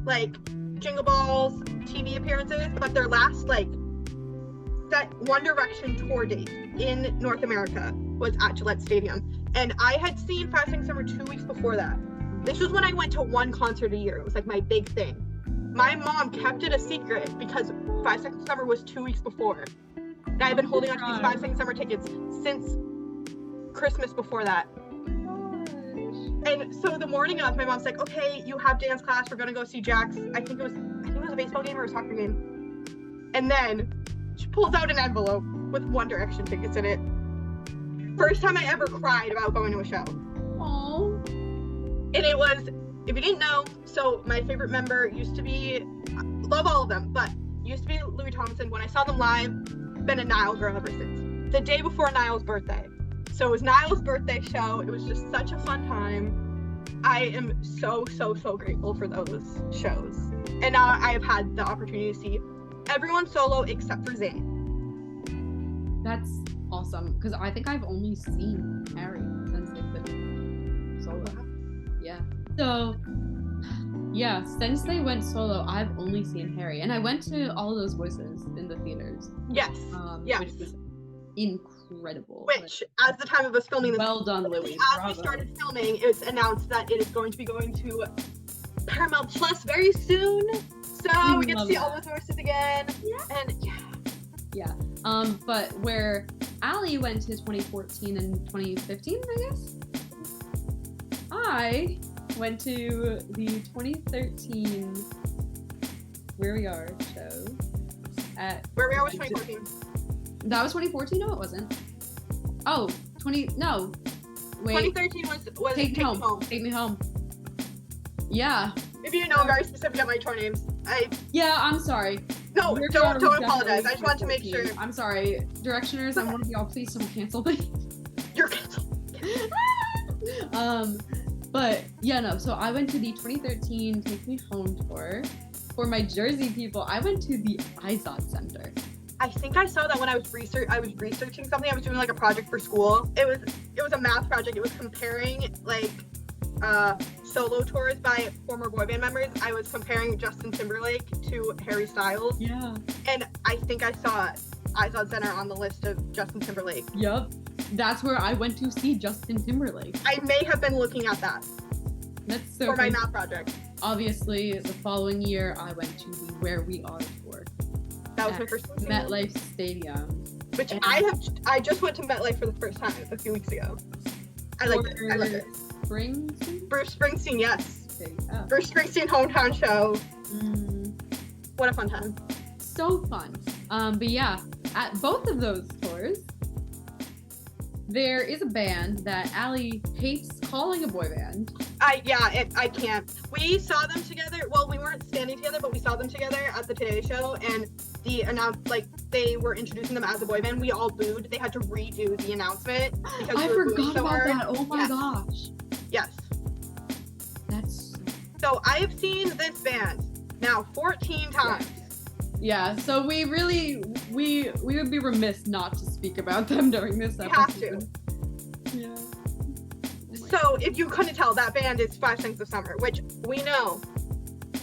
like Jingle Balls TV appearances, but their last like set One Direction tour date in North America was at Gillette Stadium. And I had seen 5 Seconds Summer 2 weeks before that. This was when I went to 1 concert a year. It was like my big thing. My mom kept it a secret because 5 Seconds Summer was 2 weeks before. And I've been holding on to these 5 Seconds Summer tickets since Christmas before that. And so the morning of, my mom's like, okay, you have dance class. We're going to go see Jax. I think it was a baseball game or a soccer game. And then she pulls out an envelope with One Direction tickets in it. First time I ever cried about going to a show.
Aww.
And it was, if you didn't know, so my favorite member used to be, love all of them, but used to be Louis Tomlinson. When I saw them live, been a Niall girl ever since. The day before Niall's birthday. So it was Niall's birthday show. It was just such a fun time. I am so, so, so grateful for those shows. And now I have had the opportunity to see everyone solo except for Zayn.
That's awesome, because I think I've only seen Harry since they've been solo. Yeah. So, yeah, since they went solo, I've only seen Harry. And I went to all of those voices in the theaters.
Yes.
Which was incredible.
Which, as the time of us filming this,
well done, Louis.
As we started filming, it's announced that it is going to be going to Paramount Plus very soon. So we get to see all those voices again. Yeah. And
yeah. But where Allie went to 2014 and 2015, I guess, I went to the 2013 Where We Are show at...
Where We Are was 2014.
That was 2014? No, it wasn't. Oh,
2013 was
Take Me Home. Take Me Home. Yeah.
If you know, I'm very specific at my tour names.
Yeah, I'm sorry.
No, don't apologize. I just want to make sure.
I'm sorry. Directioners, I want y'all, please don't cancel me.
You're canceled.
But yeah, no, so I went to the 2013 Take Me Home tour. For my Jersey people, I went to the IZOD Center.
I think I saw that when I was researching something. I was doing like a project for school. It was a math project. It was comparing like solo tours by former boy band members. I was comparing Justin Timberlake to Harry Styles.
Yeah.
And I think I saw IZOD Center on the list of Justin Timberlake.
Yup. That's where I went to see Justin Timberlake.
I may have been looking at that.
That's so
for my math project.
Obviously, the following year, I went to the Where We Are tour.
That was my first one.
MetLife Stadium.
Which I just went to MetLife for the first time a few weeks ago. I like it. I love it. Bruce Springsteen, yes.
Okay, yeah.
Bruce Springsteen hometown show. What a fun time.
So fun. But yeah, at both of those tours, there is a band that Allie hates calling a boy band.
I can't. We saw them together. Well, we weren't standing together, but we saw them together at the Today Show, and they were introducing them as a boy band. We all booed. They had to redo the announcement because
I forgot about that. Oh my gosh.
Yes.
That's
so I have seen this band now 14 times.
Yeah, so we would be remiss not to speak about them during this episode.
We have to.
Yeah.
So if you couldn't tell, that band is Five Seconds of Summer, which we know.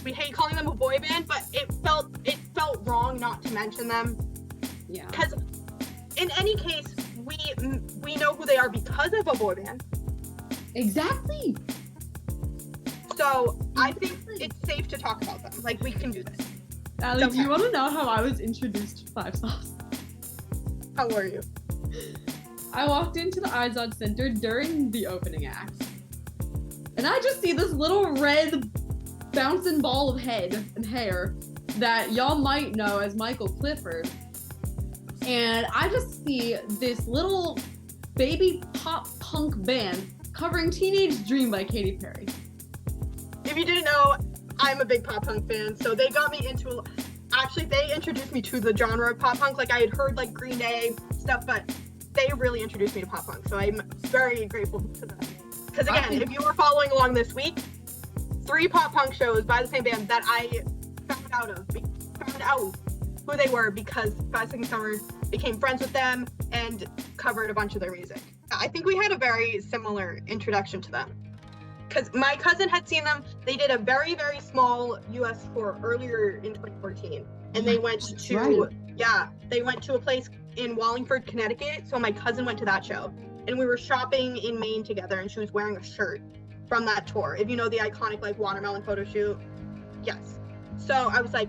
We hate calling them a boy band, but it felt wrong not to mention them.
Yeah.
Because in any case, we know who they are because of a boy band.
Exactly.
So I think it's safe to talk about them. Like, we can do this.
Allie, do you want to know how I was introduced to Five Sauce?
How were you?
I walked into the Izod Center during the opening act, and I just see this little red bouncing ball of head and hair that y'all might know as Michael Clifford. And I just see this little baby pop punk band covering Teenage Dream by Katy Perry.
If you didn't know, I'm a big pop punk fan, so they got me into, actually they introduced me to the genre of pop punk. Like, I had heard like Green Day stuff, but they really introduced me to pop punk, so I'm very grateful to them. Because again, if you were following along this week, 3 pop punk shows by the same band that I found out who they were because Five Seconds of Summer became friends with them and covered a bunch of their music. I think we had a very similar introduction to them. Because my cousin had seen them. They did a very, very small US tour earlier in 2014. And they went to, they went to a place in Wallingford, Connecticut. So my cousin went to that show. And we were shopping in Maine together, and she was wearing a shirt from that tour. If you know the iconic, like, watermelon photo shoot. Yes. So I was like,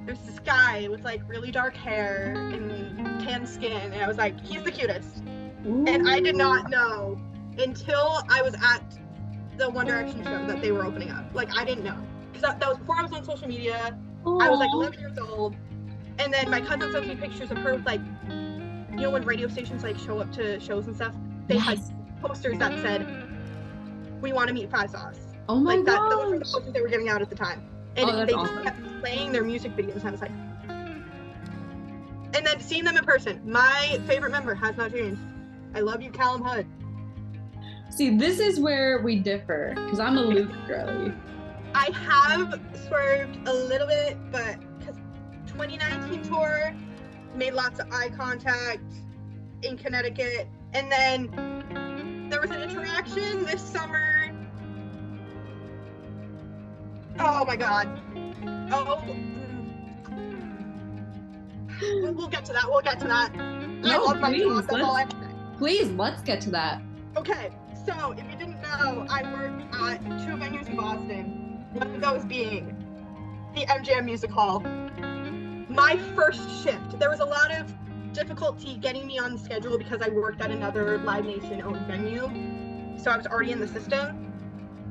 there's this guy with, like, really dark hair and tan skin. And I was like, he's the cutest. Ooh. And I did not know until I was at the One Direction show that they were opening up. Like, I didn't know. Because that was before I was on social media. Aww. I was like 11 years old. And then my cousin sent me pictures of her with, like, you know, when radio stations like show up to shows and stuff, they had posters that said, "We want to meet Five Sauce."
Oh my god!
Those were the posters they were giving out at the time. And they
awesome.
just kept playing their music videos, and I was like, and then seeing them in person, my favorite member has not changed. I love you, Callum Hudd.
See, this is where we differ, because I'm a Luke girly.
I have swerved a little bit, but because 2019 tour, made lots of eye contact in Connecticut, and then there was an interaction this summer. Oh my god. We'll get to that. I love my job. That's all I have to say.
Please, let's get to that.
Okay, so if you didn't know, I work at 2 venues in Boston. One of those being the MGM Music Hall. My first shift, there was a lot of difficulty getting me on the schedule because I worked at another Live Nation-owned venue, so I was already in the system.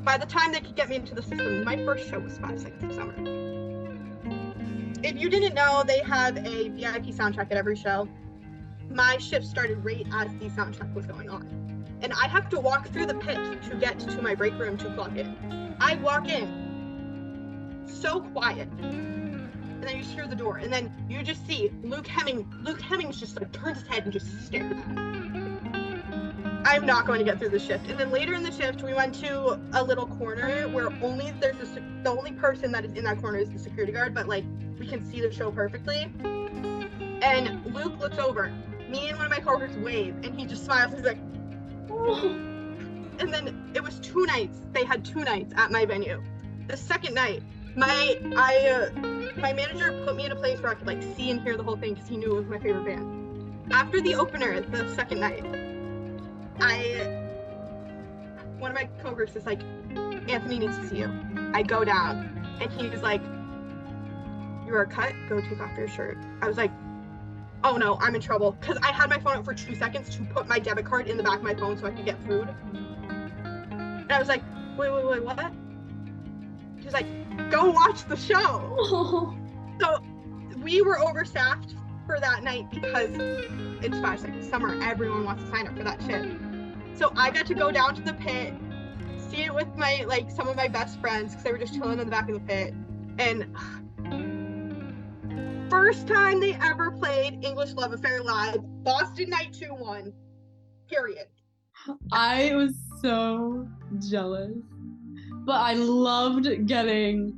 By the time they could get me into the system, my first show was 5 Seconds of Summer. If you didn't know, they have a VIP soundtrack at every show. My shift started right as the soundtrack was going on. And I have to walk through the pit to get to my break room to clock in. I walk in, so quiet. And then you just hear the door, and then you just see Luke Hemmings just like turns his head and just stares at me. I'm not going to get through the shift. And then later in the shift, we went to a little corner where the only person that is in that corner is the security guard, but like we can see the show perfectly. And Luke looks over. Me and one of my coworkers wave, and he just smiles. He's like, oh. And then it was 2 nights. They had 2 nights at my venue. The second night, my manager put me in a place where I could like see and hear the whole thing because he knew it was my favorite band. After the opener, the second night, one of my coworkers is like, Anthony needs to see you. I go down, and he was like, you are cut, go take off your shirt. I was like, oh no, I'm in trouble. Because I had my phone out for 2 seconds to put my debit card in the back of my phone so I could get food. And I was like, wait, what? He was like, go watch the show. Oh. So we were overstaffed for that night because it's 5 Seconds of Summer. Everyone wants to sign up for that shit. So I got to go down to the pit, see it with my some of my best friends because they were just chilling in the back of the pit. And first time they ever played English Love Affair live, Boston Night 2-1, period.
I was so jealous, but I loved getting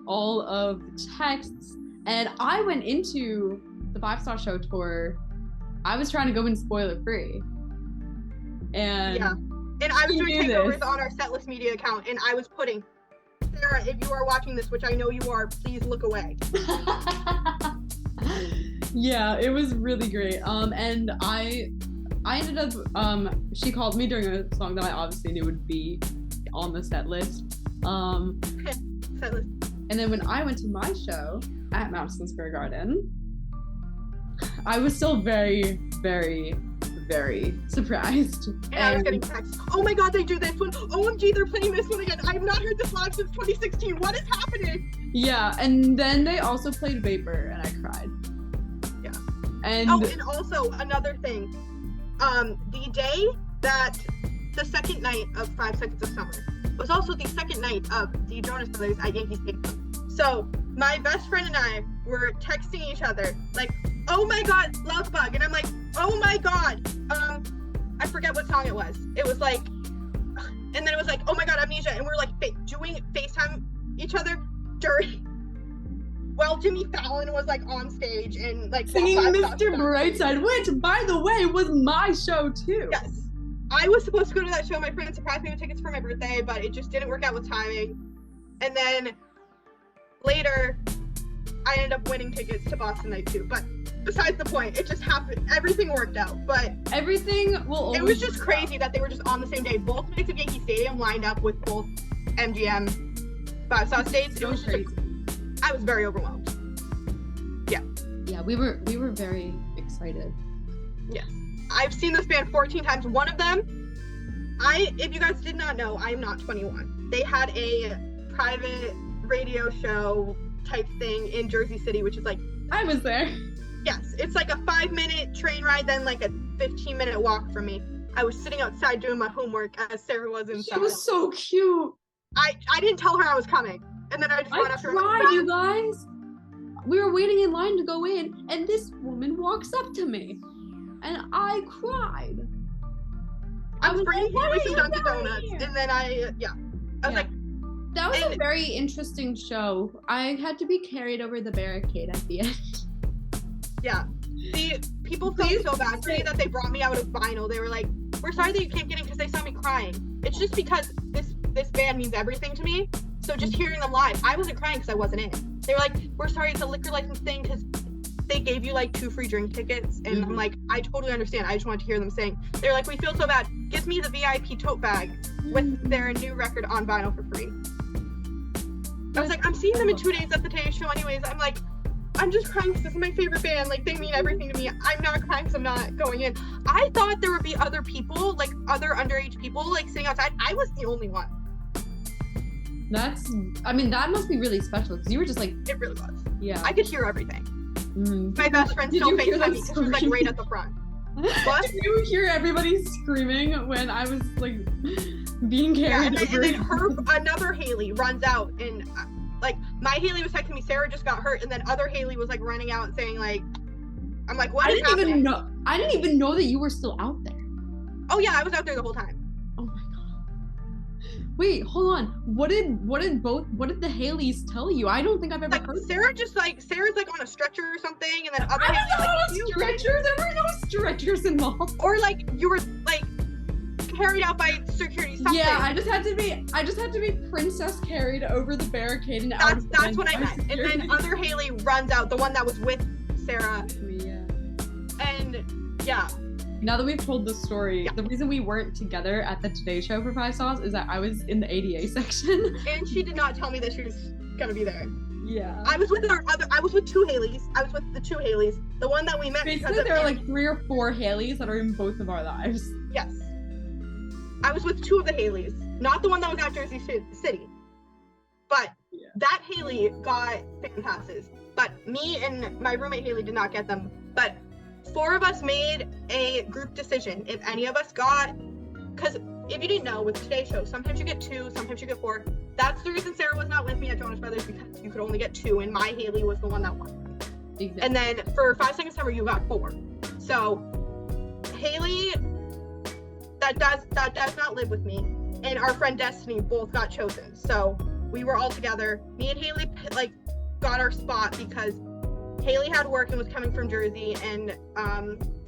all of the texts, and I went into the 5 Star Show tour. I was trying to go in spoiler free, and
And I was doing takeovers on our Setlist Media account, and I was putting, Sarah, if you are watching this, which I know you are, please look away.
Yeah, it was really great. And I ended up, she called me during a song that I obviously knew would be on the set list.
Set list.
And then when I went to my show at Madison Square Garden, I was still very, very, very surprised.
And I was getting texts. Oh my god, they do this one. OMG, they're playing this one again. I've not heard this live since 2016. What is happening?
Yeah, and then they also played Vapor, and I cried.
Yeah.
And
also another thing. The day that the second night of 5 Seconds of Summer was also the second night of the Jonas Brothers at Yankee Stadium. So my best friend and I were texting each other like, oh my god, Love Bug. And I'm like, oh my god. I forget what song it was. It was like, and then it was like, oh my god, Amnesia. And we're like doing FaceTime each other while Jimmy Fallon was like on stage and like
singing Mr. Brightside, which by the way was my show too.
Yes. I was supposed to go to that show. My friend surprised me with tickets for my birthday, but it just didn't work out with timing. And then later, I ended up winning tickets to Boston Night 2. But besides the point, it just happened. Everything worked out. But
everything will always.
It was just crazy that they were just on the same day. Both nights of Yankee Stadium lined up with both MGM 5 South States.
So
it was
crazy.
I was very overwhelmed. Yeah.
Yeah, we were very excited.
Yes. I've seen this band 14 times. One of them, if you guys did not know, I am not 21. They had a private radio show type thing in Jersey City, which is like...
I was there.
Yes, it's like a 5-minute train ride, then like a 15-minute walk from me. I was sitting outside doing my homework as Sarah was inside.
She was so cute.
I didn't tell her I was coming. And then I just went after her.
I cried, you guys. We were waiting in line to go in, and this woman walks up to me. And I cried.
I was bringing her some Dunkin' Donuts, and then I was like...
That was a very interesting show. I had to be carried over the barricade at the end.
Yeah. The people felt so bad for me that they brought me out of vinyl. They were like, we're sorry that you can't get in because they saw me crying. It's just because this band means everything to me. So just hearing them live, I wasn't crying because I wasn't in. They were like, we're sorry, it's a liquor license thing because they gave you like 2 free drink tickets. And I'm like, I totally understand. I just wanted to hear them sing. They're like, we feel so bad. Give me the VIP tote bag with their new record on vinyl for free. I was like, I'm seeing them in 2 days at the Today Show anyways. I'm like, I'm just crying because this is my favorite band. Like, they mean everything to me. I'm not crying because I'm not going in. I thought there would be other people, like other underage people, like sitting outside. I was the only one.
That must be really special because you were just like...
It really was.
Yeah.
I could hear everything. My best friend still FaceTimed me because she was like right at the front. What?
Did you hear everybody screaming when I was like being carried over?
And then another Haley runs out and like my Haley was texting me, Sarah just got hurt, and then other Haley was like running out and saying like, I'm like, what is happening?
I didn't even know that you were still out there.
Oh yeah, I was out there the whole time.
Oh my god. Wait, hold on. What did the Haleys tell you? I don't think I've ever heard.
Sarah's like on a stretcher or something, and then other
I
Haley's
was
like,
on a stretcher. There were no stretchers involved.
Or like you were like carried out by security. Something.
Yeah, I just had to be princess carried over the barricade and out.
That's what I meant. And then other Haley runs out, the one that was with Sarah.
Yeah.
And yeah.
Now that we've told the story, the reason we weren't together at the Today Show for 5 Sauce is that I was in the ADA section.
And she did not tell me that she was gonna be there.
Yeah.
I was with 2 Haleys. I was with the 2 Haleys. The one that we met.
Basically, there are like 3 or 4 Haleys that are in both of our lives.
Yes. I was with 2 of the Haleys, not the one that was at Jersey City. But that Haley got fan passes. But me and my roommate Haley did not get them. But 4 of us made a group decision. If any of us got, because if you didn't know, with Today's Show, sometimes you get 2, sometimes you get 4. That's the reason Sarah was not with me at Jonas Brothers, because you could only get 2, and my Haley was the one that won. Exactly. And then for 5 Seconds Summer, you got 4. So Haley, that does not live with me, and our friend Destiny both got chosen. So we were all together. Me and Haley got our spot because Haley had work and was coming from Jersey, and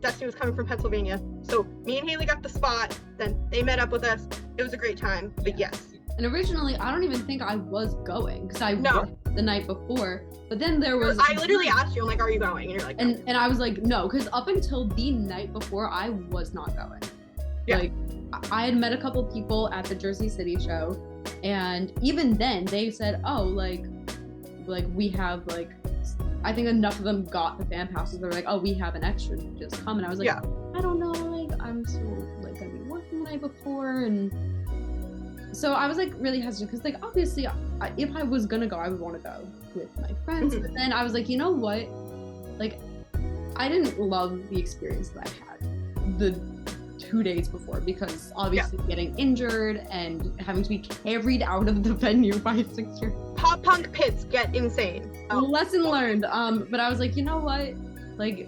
Destiny was coming from Pennsylvania. So me and Haley got the spot. Then they met up with us. It was a great time. But yes.
And originally, I don't even think I was going because I worked the night before. But then there was.
I literally asked you, I'm like, "Are you going?" And you're like,
no. And I was like, no, because up until the night before, I was not going. Yeah. Like, I had met a couple people at the Jersey City show, and even then, they said, "Oh, like we have like." I think enough of them got the fan passes. They were like, "Oh, we have an extra, just come." And I was like, I don't know, like I'm still like gonna be working the night before, and so I was like really hesitant because like obviously if I was gonna go, I would want to go with my friends. But then I was like, you know what? Like I didn't love the experience that I had the 2 days before because obviously getting injured and having to be carried out of the venue by a 6-year-old.
Pop punk pits get insane.
Lesson learned. But I was like, you know what? Like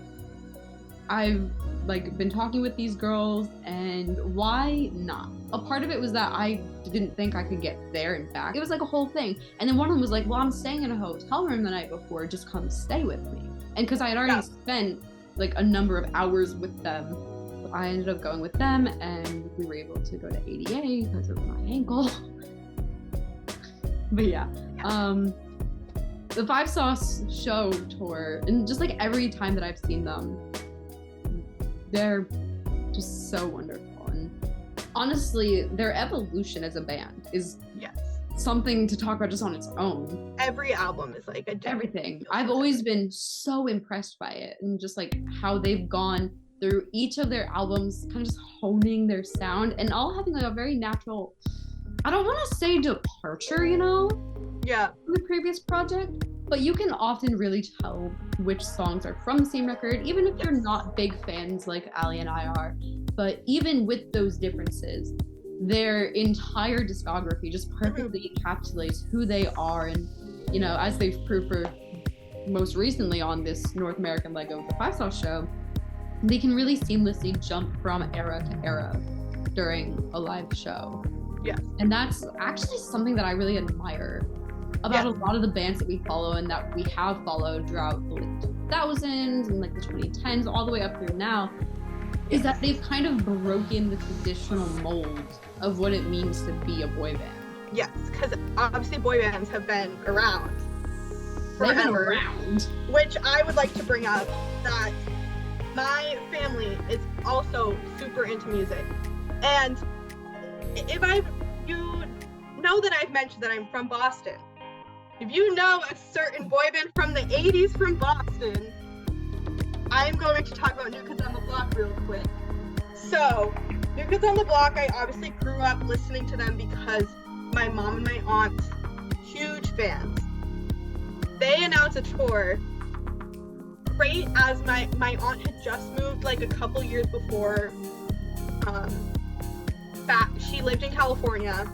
I've like been talking with these girls and why not? A part of it was that I didn't think I could get there and back. It was like a whole thing. And then one of them was like, well, I'm staying in a hotel room the night before, just come stay with me. And because I had already spent like a number of hours with them, I ended up going with them and we were able to go to ADA because of my ankle. But yeah. The Five Sauce show tour, and just like every time that I've seen them, they're just so wonderful. And honestly, their evolution as a band is something to talk about just on its own.
Every album is like
everything. I've always been so impressed by it, and just like how they've gone through each of their albums, kind of just honing their sound, and all having like a very natural, I don't want to say departure, you know?
Yeah.
From the previous project, but you can often really tell which songs are from the same record, even if you're not big fans like Allie and I are. But even with those differences, their entire discography just perfectly encapsulates who they are. And, you know, as they've proved for most recently on this North American leg of the Five Sauce show, they can really seamlessly jump from era to era during a live show.
Yes.
And that's actually something that I really admire about a lot of the bands that we follow and that we have followed throughout the late 2000s and like the 2010s all the way up through now, is that they've kind of broken the traditional mold of what it means to be a boy band.
Yes, because obviously boy bands have been around forever.
They've been around.
Which I would like to bring up that my family is also super into music. And you know that I've mentioned that I'm from Boston. If you know a certain boy band from the 80s from Boston, I'm going to talk about New Kids on the Block real quick. So, New Kids on the Block, I obviously grew up listening to them because my mom and my aunt, huge fans. They announced a tour right as my aunt had just moved like a couple years before. She lived in California,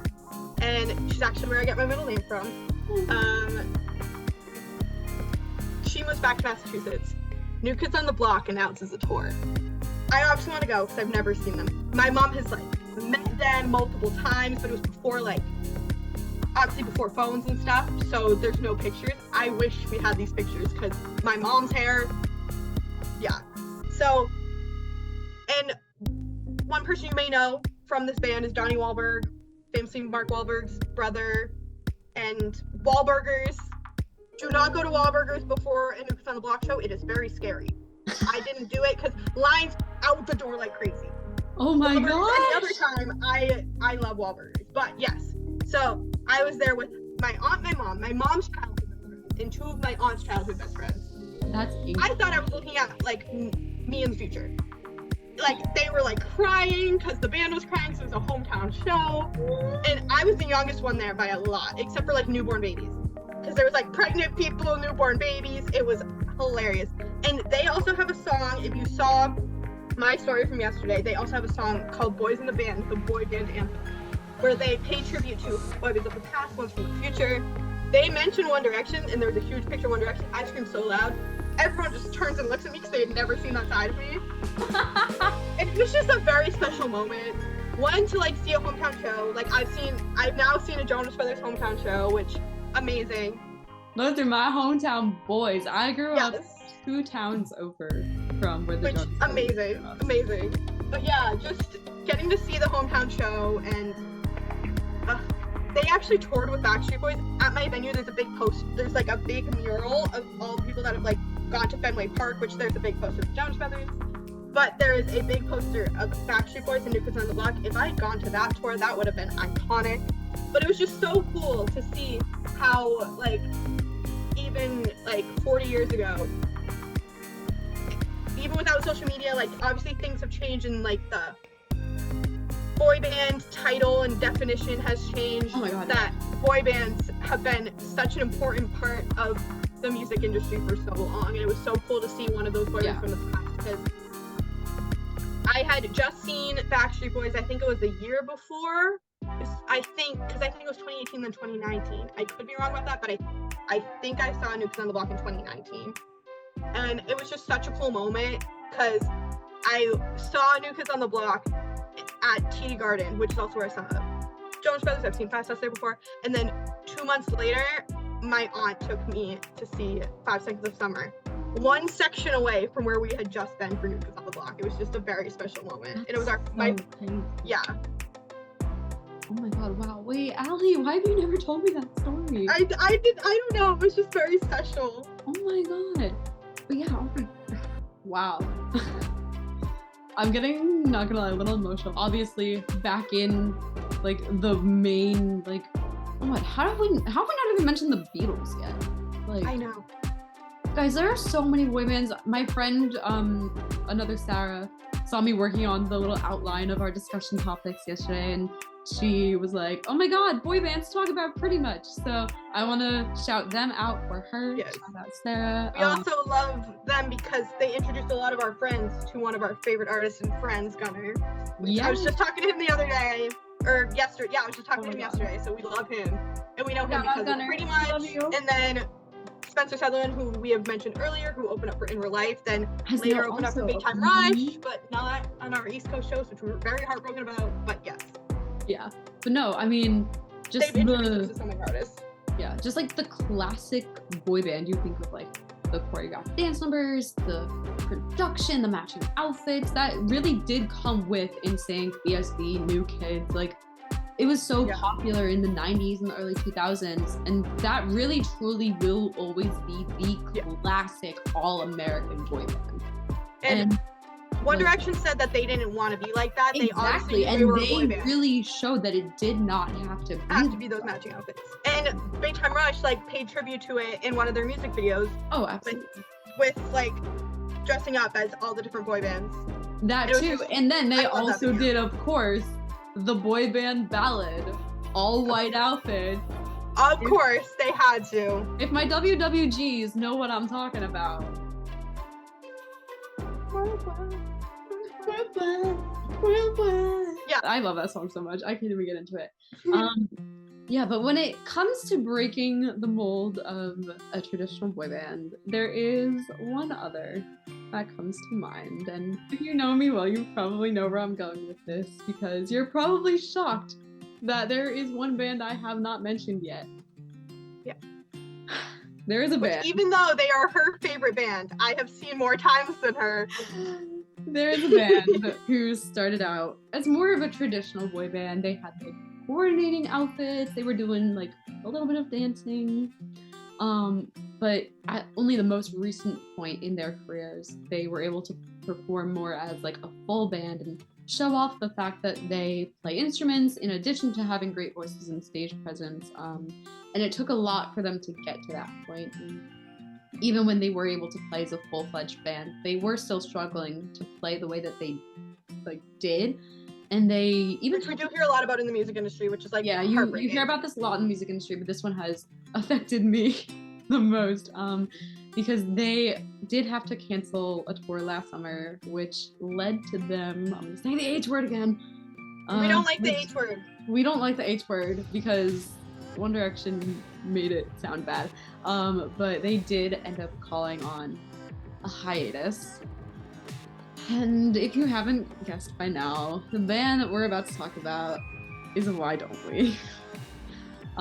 and she's actually where I get my middle name from. She moved back to Massachusetts. New Kids on the Block announces a tour. I obviously want to go because I've never seen them. My mom has like met them multiple times, but it was before obviously before phones and stuff, so there's no pictures. I wish we had these pictures because my mom's hair, So, and one person you may know from this band is Donnie Wahlberg, famously Mark Wahlberg's brother, and Wahlburgers. Do not go to Wahlburgers before a New Kids on the Block show. It is very scary. I didn't do it because lines out the door like crazy.
Oh my god!
Any other time, I love Wahlburgers. But yes, so I was there with my aunt, my mom's childhood best friend, and two of my aunt's childhood best friends.
That's
I thought I was looking at like me in the future. Like they were like crying because the band was crying, so it was a hometown show, and I was the youngest one there by a lot, except for like newborn babies, because there was like pregnant people, newborn babies. It was hilarious. And they also have a song. If you saw my story from yesterday, they also have a song called "Boys in the Band," the boy band anthem, where they pay tribute to boy bands of the past, ones from the future. They mention One Direction, and there's a huge picture of One Direction. I screamed so loud. Everyone just turns and looks at me because they had never seen that side of me. And it was just a very special moment. One, to like see a hometown show. Like I've now seen a Jonas Brothers hometown show, which amazing.
Those are my hometown boys. I grew up 2 towns over from where the
which
Jonas
amazing. But yeah, just getting to see the hometown show, and they actually toured with Backstreet Boys. At my venue, there's a big there's like a big mural of all the people that have like gone to Fenway Park, which there's a big poster of the Jonas Brothers. But there is a big poster of Backstreet Boys and New Kids on the Block. If I had gone to that tour, that would have been iconic. But it was just so cool to see how, like, even, like, 40 years ago, even without social media, like, obviously things have changed, and, like, the boy band title and definition has changed.
Oh my God.
That boy bands have been such an important part of the music industry for so long, and it was so cool to see one of those boy bands from the past, because I had just seen Backstreet Boys, I think it was the year before, I think it was 2018 then 2019. I could be wrong about that, but I think I saw New Kids on the Block in 2019. And it was just such a cool moment, because I saw New Kids on the Block at TD Garden, which is also where I saw Jonas Brothers. I've seen Fast House there before. And then 2 months later, my aunt took me to see 5 Seconds of Summer, one section away from where we had just been for New Kids on the Block. It was just a very special moment. And it was yeah.
Oh my God, wow. Wait, Allie, why have you never told me that story?
I don't know. It was just very special.
Oh my God. But yeah, wow. I'm getting, not gonna lie, a little emotional. Obviously, back in, like, the main, like, oh my God, how have we not even mentioned the Beatles yet? Like,
I know.
Guys, there are so many boy bands. My friend, another Sarah, saw me working on the little outline of our discussion topics yesterday, and she was like, oh my God, boy bands to talk about pretty much. So I want to shout them out for her.
Yes.
Shout out Sarah.
We also love them because they introduced a lot of our friends to one of our favorite artists and friends, Gunnar.
Yeah.
I was just talking to him the other day, or yesterday. Yeah, I was just talking to him yesterday, so we love him. And we know him because of Pretty Much. And then Spencer Sutherland, who we have mentioned earlier, who opened up for In Real Life, then later opened up for Big Time Rush, but not on our East Coast shows, which we were very heartbroken about, but yes.
Yeah, but no, I mean, just
they've introduced us to so many artists.
Yeah, just like the classic boy band, you think of like the choreographed dance numbers, the production, the matching outfits, that really did come with NSYNC, BSB, New Kids. Like, it was so popular in the 90s and the early 2000s, and that really truly will always be the classic all-American boy band. And One Direction said that they didn't want to be like that. Exactly, and they really showed that it did not have to be
those matching outfits. And Big Time Rush like paid tribute to it in one of their music videos.
Oh, absolutely.
With like dressing up as all the different boy bands.
That too, and then they also did, of course, the boy band ballad, all white outfits.
Of course, they had to.
If my WWGs know what I'm talking about. Yeah, I love that song so much. I can't even get into it. Yeah, but when it comes to breaking the mold of a traditional boy band, there is one other that comes to mind. And if you know me well, you probably know where I'm going with this, because you're probably shocked that there is one band I have not mentioned yet.
Yeah.
There is a band.
Even though they are her favorite band, I have seen more times than her.
There is a band who started out as more of a traditional boy band. They had like coordinating outfits. They were doing like a little bit of dancing. But at only the most recent point in their careers, they were able to perform more as like a full band and show off the fact that they play instruments in addition to having great voices and stage presence. And it took a lot for them to get to that point. And even when they were able to play as a full-fledged band, they were still struggling to play the way that they like did. And they even
which we do hear a lot about in the music industry, which is like
you hear about this a lot in the music industry, but this one has affected me the most because they did have to cancel a tour last summer, which led to them, I'm gonna say the H word again.
We don't like the H word.
We don't like the H word because One Direction made it sound bad. But they did end up calling on a hiatus. And if you haven't guessed by now, the band that we're about to talk about is Why Don't We?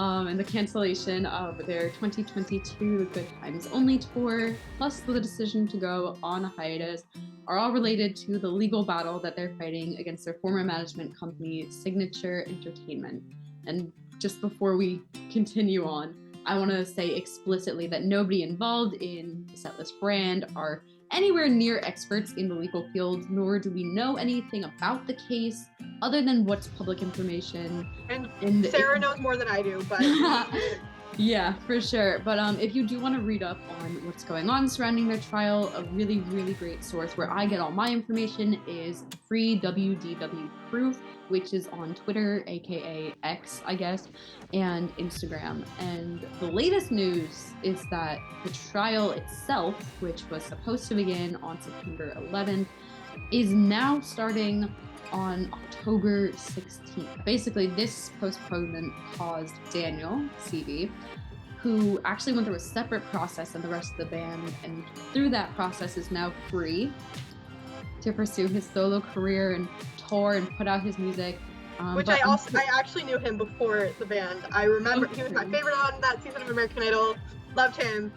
and the cancellation of their 2022 The Good Times Only tour, plus the decision to go on a hiatus, are all related to the legal battle that they're fighting against their former management company, Signature Entertainment. And just before we continue on, I want to say explicitly that nobody involved in the Setlist brand are anywhere near experts in the legal field, nor do we know anything about the case other than what's public information.
And Sarah knows more than I do, but
yeah, for sure. But if you do want to read up on what's going on surrounding their trial, a really, really great source where I get all my information is Free WDW Proof, which is on Twitter, aka X, I guess, and Instagram. And the latest news is that the trial itself, which was supposed to begin on September 11th, is now starting on October 16th. Basically, this postponement caused Daniel, CV, who actually went through a separate process than the rest of the band, and through that process is now free to pursue his solo career and tour and put out his music.
Which I actually knew him before the band. I remember he was my favorite on that season of American Idol. Loved him.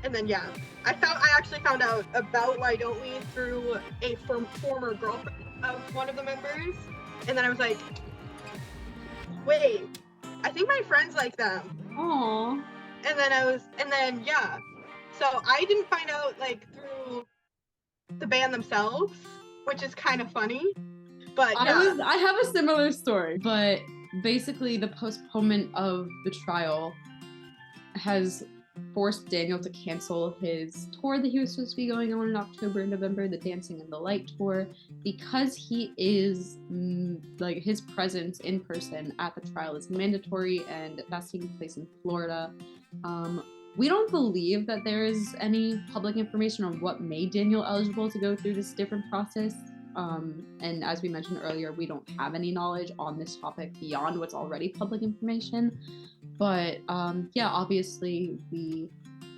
And then I actually found out about Why Don't We through a former girlfriend of one of the members. And then I was like, wait, I think my friends like them.
Aww.
And then so I didn't find out like through the band themselves, which is kind of funny. But
I have a similar story, but basically the postponement of the trial has forced Daniel to cancel his tour that he was supposed to be going on in October and November, the Dancing in the Light tour, because he is like his presence in person at the trial is mandatory, and that's taking place in Florida. We don't believe that there is any public information on what made Daniel eligible to go through this different process. And as we mentioned earlier, we don't have any knowledge on this topic beyond what's already public information. But obviously we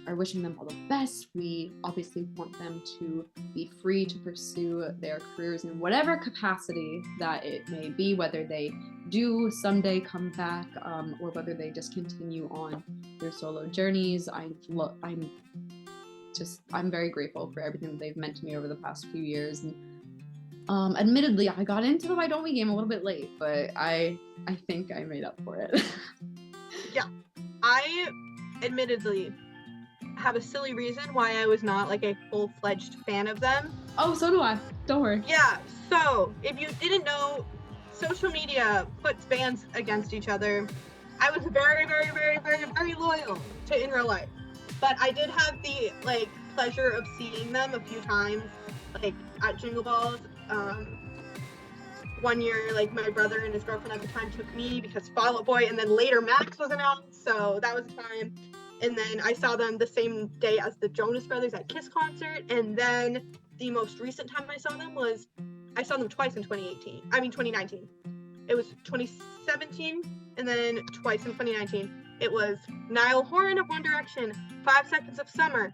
are wishing them all the best. We obviously want them to be free to pursue their careers in whatever capacity that it may be, whether they do someday come back or whether they just continue on their solo journeys. I'm very grateful for everything that they've meant to me over the past few years. And admittedly, I got into the Why Don't We game a little bit late, but I think I made up for it.
Yeah, I admittedly have a silly reason why I was not like a full-fledged fan of them.
Oh, so do I. Don't worry.
Yeah, so if you didn't know, social media puts bands against each other. I was very, very, very, very, very loyal to In Real Life, but I did have the pleasure of seeing them a few times, at Jingle Balls. One year, my brother and his girlfriend at the time took me because Fall Out Boy, and then later Max was announced, so that was a time. And then I saw them the same day as the Jonas Brothers at Kiss concert, and then the most recent time I saw them was, I saw them twice in 2019. It was 2017, and then twice in 2019. It was Niall Horan of One Direction, 5 Seconds of Summer,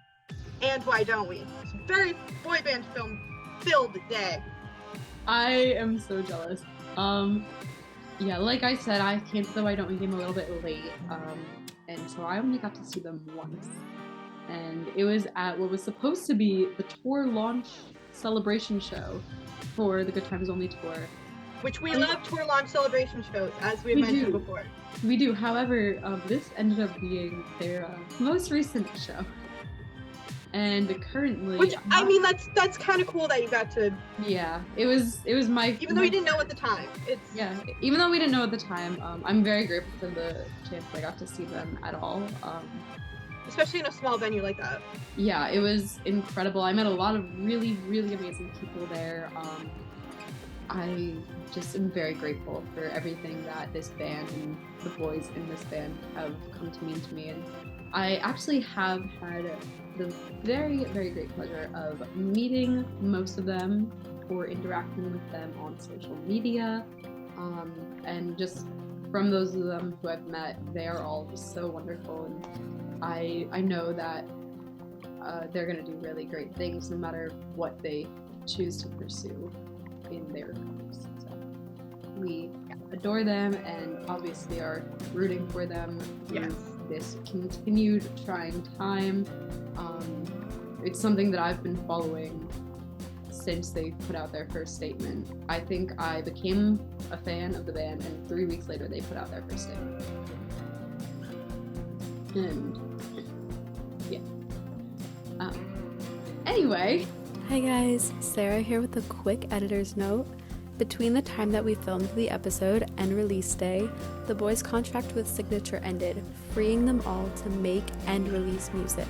and Why Don't We? It's a very boy band filled day.
I am so jealous. Like I said, I came to the Why Don't We game a little bit late, and so I only got to see them once. And it was at what was supposed to be the tour launch celebration show for the Good Times Only tour.
Which we love tour launch celebration shows, as we mentioned before.
We do. However, this ended up being their most recent show. And currently,
which that's kind of cool that you got to.
Yeah, it was my.
Even though we didn't know at the time,
even though we didn't know at the time, I'm very grateful for the chance I got to see them at all.
Especially in a small venue like that.
Yeah, it was incredible. I met a lot of really, really amazing people there. I just am very grateful for everything that this band and the boys in this band have come to mean to me, and I actually have had the very, very great pleasure of meeting most of them or interacting with them on social media. And just from those of them who I've met, they are all just so wonderful. And I know that they're going to do really great things no matter what they choose to pursue in their careers. So we adore them, and obviously are rooting for them
Yes.
through this continued trying time. It's something that I've been following since they put out their first statement. I think I became a fan of the band, and 3 weeks later they put out their first statement. And yeah. Anyway.
Hi guys, Sarah here with a quick editor's note. Between the time that we filmed the episode and release day, the boys' contract with Signature ended, freeing them all to make and release music.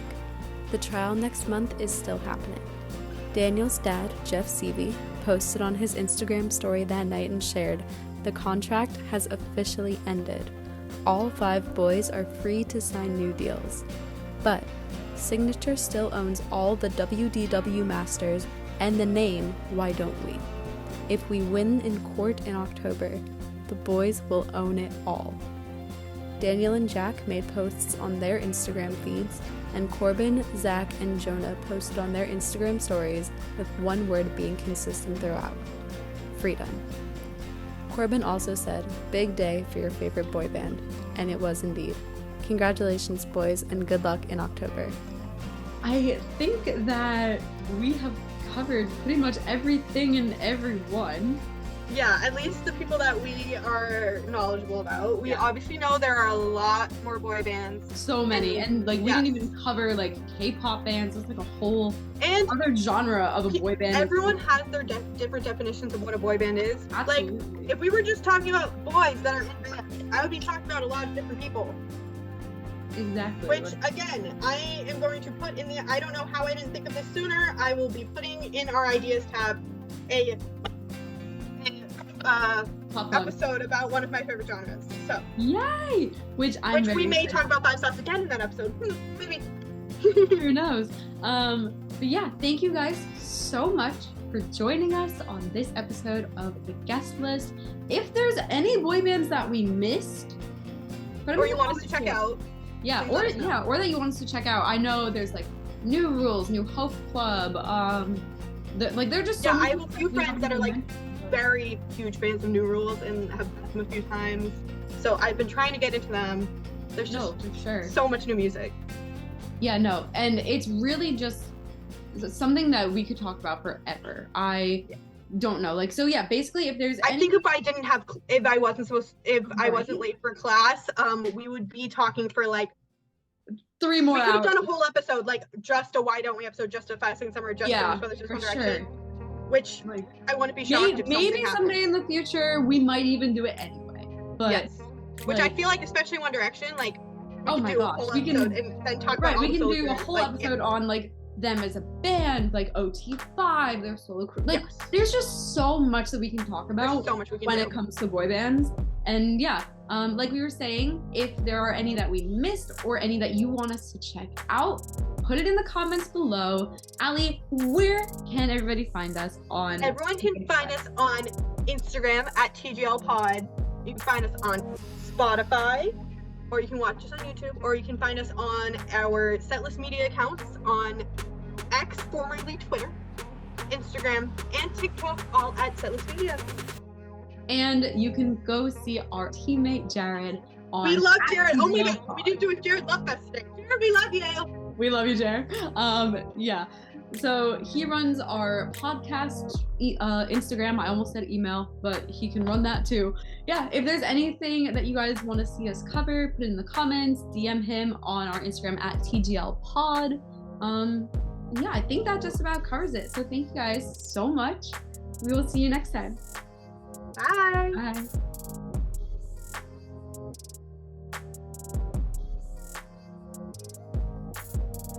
The trial next month is still happening. Daniel's dad, Jeff Seavey, posted on his Instagram story that night and shared, "The contract has officially ended. All 5 boys are free to sign new deals. But Signature still owns all the WDW masters and the name Why Don't We? If we win in court in October, the boys will own it all." Daniel and Jack made posts on their Instagram feeds, and Corbin, Zach, and Jonah posted on their Instagram stories with one word being consistent throughout: freedom. Corbin also said, "Big day for your favorite boy band," and it was indeed. Congratulations, boys, and good luck in October.
I think that we have covered pretty much everything and everyone.
Yeah, at least the people that we are knowledgeable about. We obviously know there are a lot more boy bands.
So many. And like we didn't even cover like K-pop bands. It's like a whole other genre of a boy band.
Everyone has their different definitions of what a boy band is.
Absolutely.
Like, if we were just talking about boys that are in bands, I would be talking about a lot of different people.
Exactly.
Which, again, I am going to put in the, I don't know how I didn't think of this sooner, I will be putting in our ideas tab a episode about one of my favorite genres. So
yay! Which
we may talk about 5 Sauce again in that episode. Maybe.
Who knows? But yeah, thank you guys so much for joining us on this episode of The Guest List. If there's any boy bands that we missed,
or you want us to check out.
Yeah, or that you want us to check out. I know there's like New Rules, New Hope Club. They're just so
I have a few friends that are like very huge fans of New Rules and have met them a few times. So I've been trying to get into them. There's just so much new music.
Yeah, no, and it's really just something that we could talk about forever. I don't know, like, so yeah, basically if there's
I think if I wasn't late for class, we would be talking for like
3 more hours.
We could have done a whole episode, like just a Why Don't We episode, just a 5 Seconds Summer, just One Direction, which like, I want to be shocked if
maybe someday in the future we might even do it anyway. But
yes, which I feel like especially One Direction, like
we can
and then talk about
we can do a
like,
whole episode on like them as a band, like OT5, their solo crew. Like there's just so much that we can talk about when it comes to boy bands. And yeah, like we were saying, if there are any that we missed or any that you want us to check out, put it in the comments below. Allie, where can everybody find us on?
Everyone can find us on Instagram at TGL Pod. You can find us on Spotify, or you can watch us on YouTube, or you can find us on our Setlist Media accounts on X, formerly Twitter, Instagram, and TikTok, all at Setlist Media.
And you can go see our teammate Jared on.
We love Jared. Oh my god, we didn't do a Jared Love Fest today. Jared, we love you.
We love you, Jared. Yeah. So he runs our podcast Instagram. I almost said email, but he can run that too. Yeah, if there's anything that you guys want to see us cover, put it in the comments, DM him on our Instagram at TGLPod. Yeah, I think that just about covers it. So thank you guys so much. We will see you next time.
Bye.
Bye.